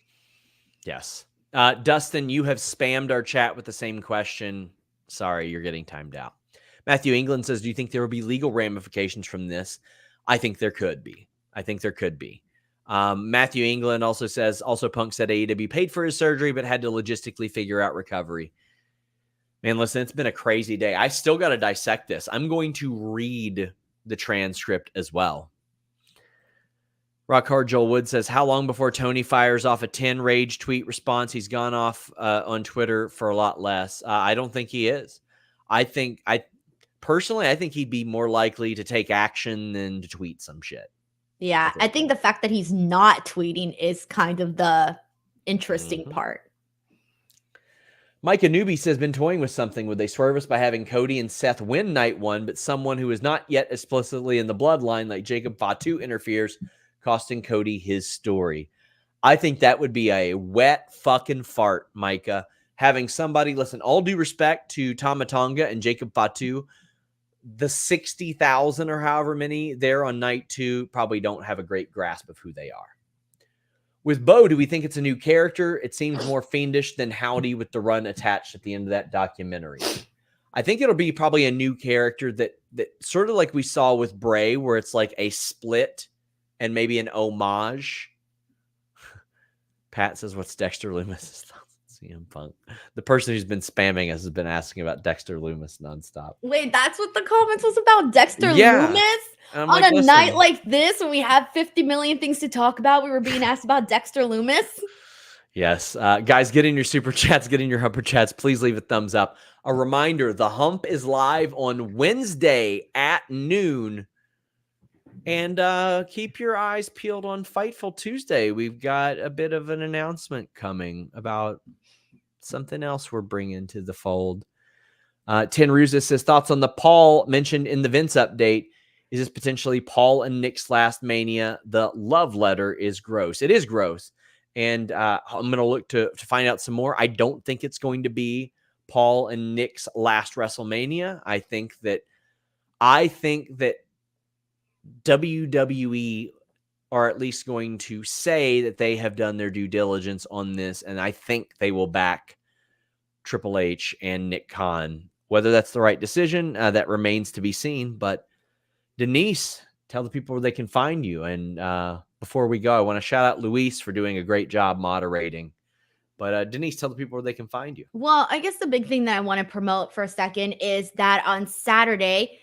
Yes. Dustin, you have spammed our chat with the same question. Sorry, you're getting timed out. Matthew England says, do you think there will be legal ramifications from this? I think there could be. Matthew England also says, also Punk said AEW paid for his surgery, but had to logistically figure out recovery. Man, listen, it's been a crazy day. I still got to dissect this. I'm going to read the transcript as well. Rock Hard Joel Wood says, how long before Tony fires off a 10 rage tweet response? He's gone off on Twitter for a lot less. I don't think he is. Personally, I think he'd be more likely to take action than to tweet some shit. Yeah, I think the fact that he's not tweeting is kind of the interesting part. Mike Anubi says, been toying with something. Would they swerve us by having Cody and Seth win night one, but someone who is not yet explicitly in the bloodline like Jacob Fatu interferes, costing Cody his story? I think that would be a wet fucking fart, Micah. Having somebody, listen, all due respect to Tama Tonga and Jacob Fatu, the 60,000 or however many there on night two probably don't have a great grasp of who they are. With Bo, do we think it's a new character? It seems more fiendish than Howdy with the run attached at the end of that documentary. I think it'll be probably a new character that sort of like we saw with Bray, where it's like a split and maybe an homage. Pat says, what's Dexter Lumis' thoughts on CM Punk? The person who's been spamming us has been asking about Dexter Lumis nonstop. Wait, that's what the comments was about? Dexter Lumis? On like, a night like this, when we have 50 million things to talk about, we were being asked about Dexter Lumis? Yes. Guys, get in your super chats, get in your humper chats. Please leave a thumbs up. A reminder, The Hump is live on Wednesday at noon. And keep your eyes peeled on Fightful Tuesday. We've got a bit of an announcement coming about something else we're bringing to the fold. Tin Ruza says, thoughts on the Paul mentioned in the Vince update. Is this potentially Paul and Nick's last Mania? The love letter is gross. It is gross. And I'm going to look to find out some more. I don't think it's going to be Paul and Nick's last WrestleMania. I think that WWE are at least going to say that they have done their due diligence on this, and I think they will back Triple H and Nick Khan. Whether that's the right decision, that remains to be seen. But Denise, tell the people where they can find you. And before we go, I want to shout out Luis for doing a great job moderating. But Denise, tell the people where they can find you. Well, I guess the big thing that I want to promote for a second is that on Saturday,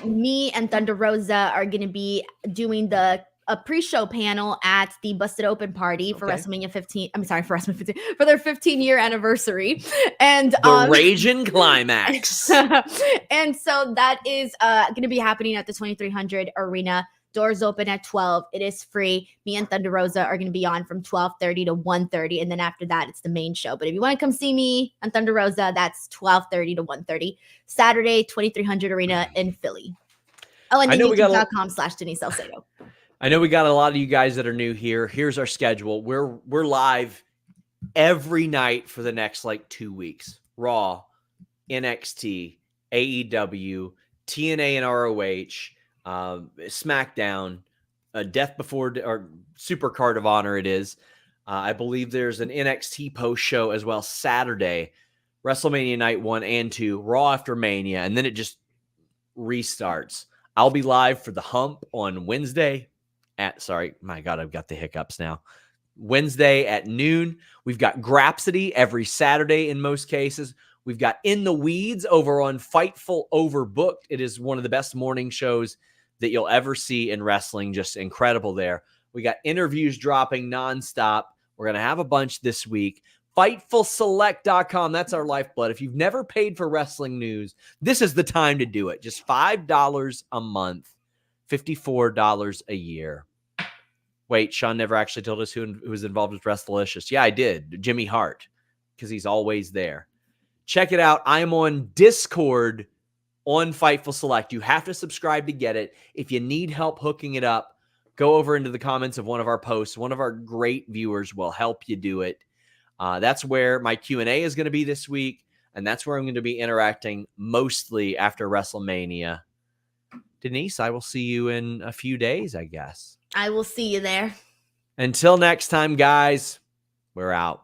me and Thunder Rosa are going to be doing a pre-show panel at the Busted Open party for WrestleMania 15. I'm sorry, for WrestleMania 15, for their 15-year anniversary. And the Raging Climax. And so that is going to be happening at the 2300 Arena. Doors open at 12. It is free. Me and Thunder Rosa are going to be on from 12:30 to 1:30, and then after that, it's the main show. But if you want to come see me and Thunder Rosa, that's 12:30 to 1:30. Saturday, 2300 Arena in Philly. Oh, and then youtube.com/Denise Salcedo. I know we got a lot of you guys that are new here. Here's our schedule. We're live every night for the next 2 weeks. Raw, NXT, AEW, TNA and ROH, SmackDown, Death Before or Super Card of Honor. It is. I believe there's an NXT post show as well Saturday, WrestleMania night 1 and 2, Raw after Mania, and then it just restarts. I'll be live for the Hump on Wednesday my God, I've got the hiccups now. Wednesday at noon. We've got Grapsody every Saturday in most cases. We've got In the Weeds over on Fightful Overbooked. It is one of the best morning shows that you'll ever see in wrestling. Just incredible there. We got interviews dropping nonstop. We're going to have a bunch this week. FightfulSelect.com. That's our lifeblood. If you've never paid for wrestling news, this is the time to do it. Just $5 a month, $54 a year. Wait, Sean never actually told us who was involved with WrestleLicious. Yeah, I did. Jimmy Hart, because he's always there. Check it out. I'm on Discord on Fightful Select. You have to subscribe to get it. If you need help hooking it up, go over into the comments of one of our posts. One of our great viewers will help you do it. That's where my Q&A is going to be this week, and that's where I'm going to be interacting mostly after WrestleMania. Denise, I will see you in a few days, I guess. I will see you there. Until next time, guys, we're out.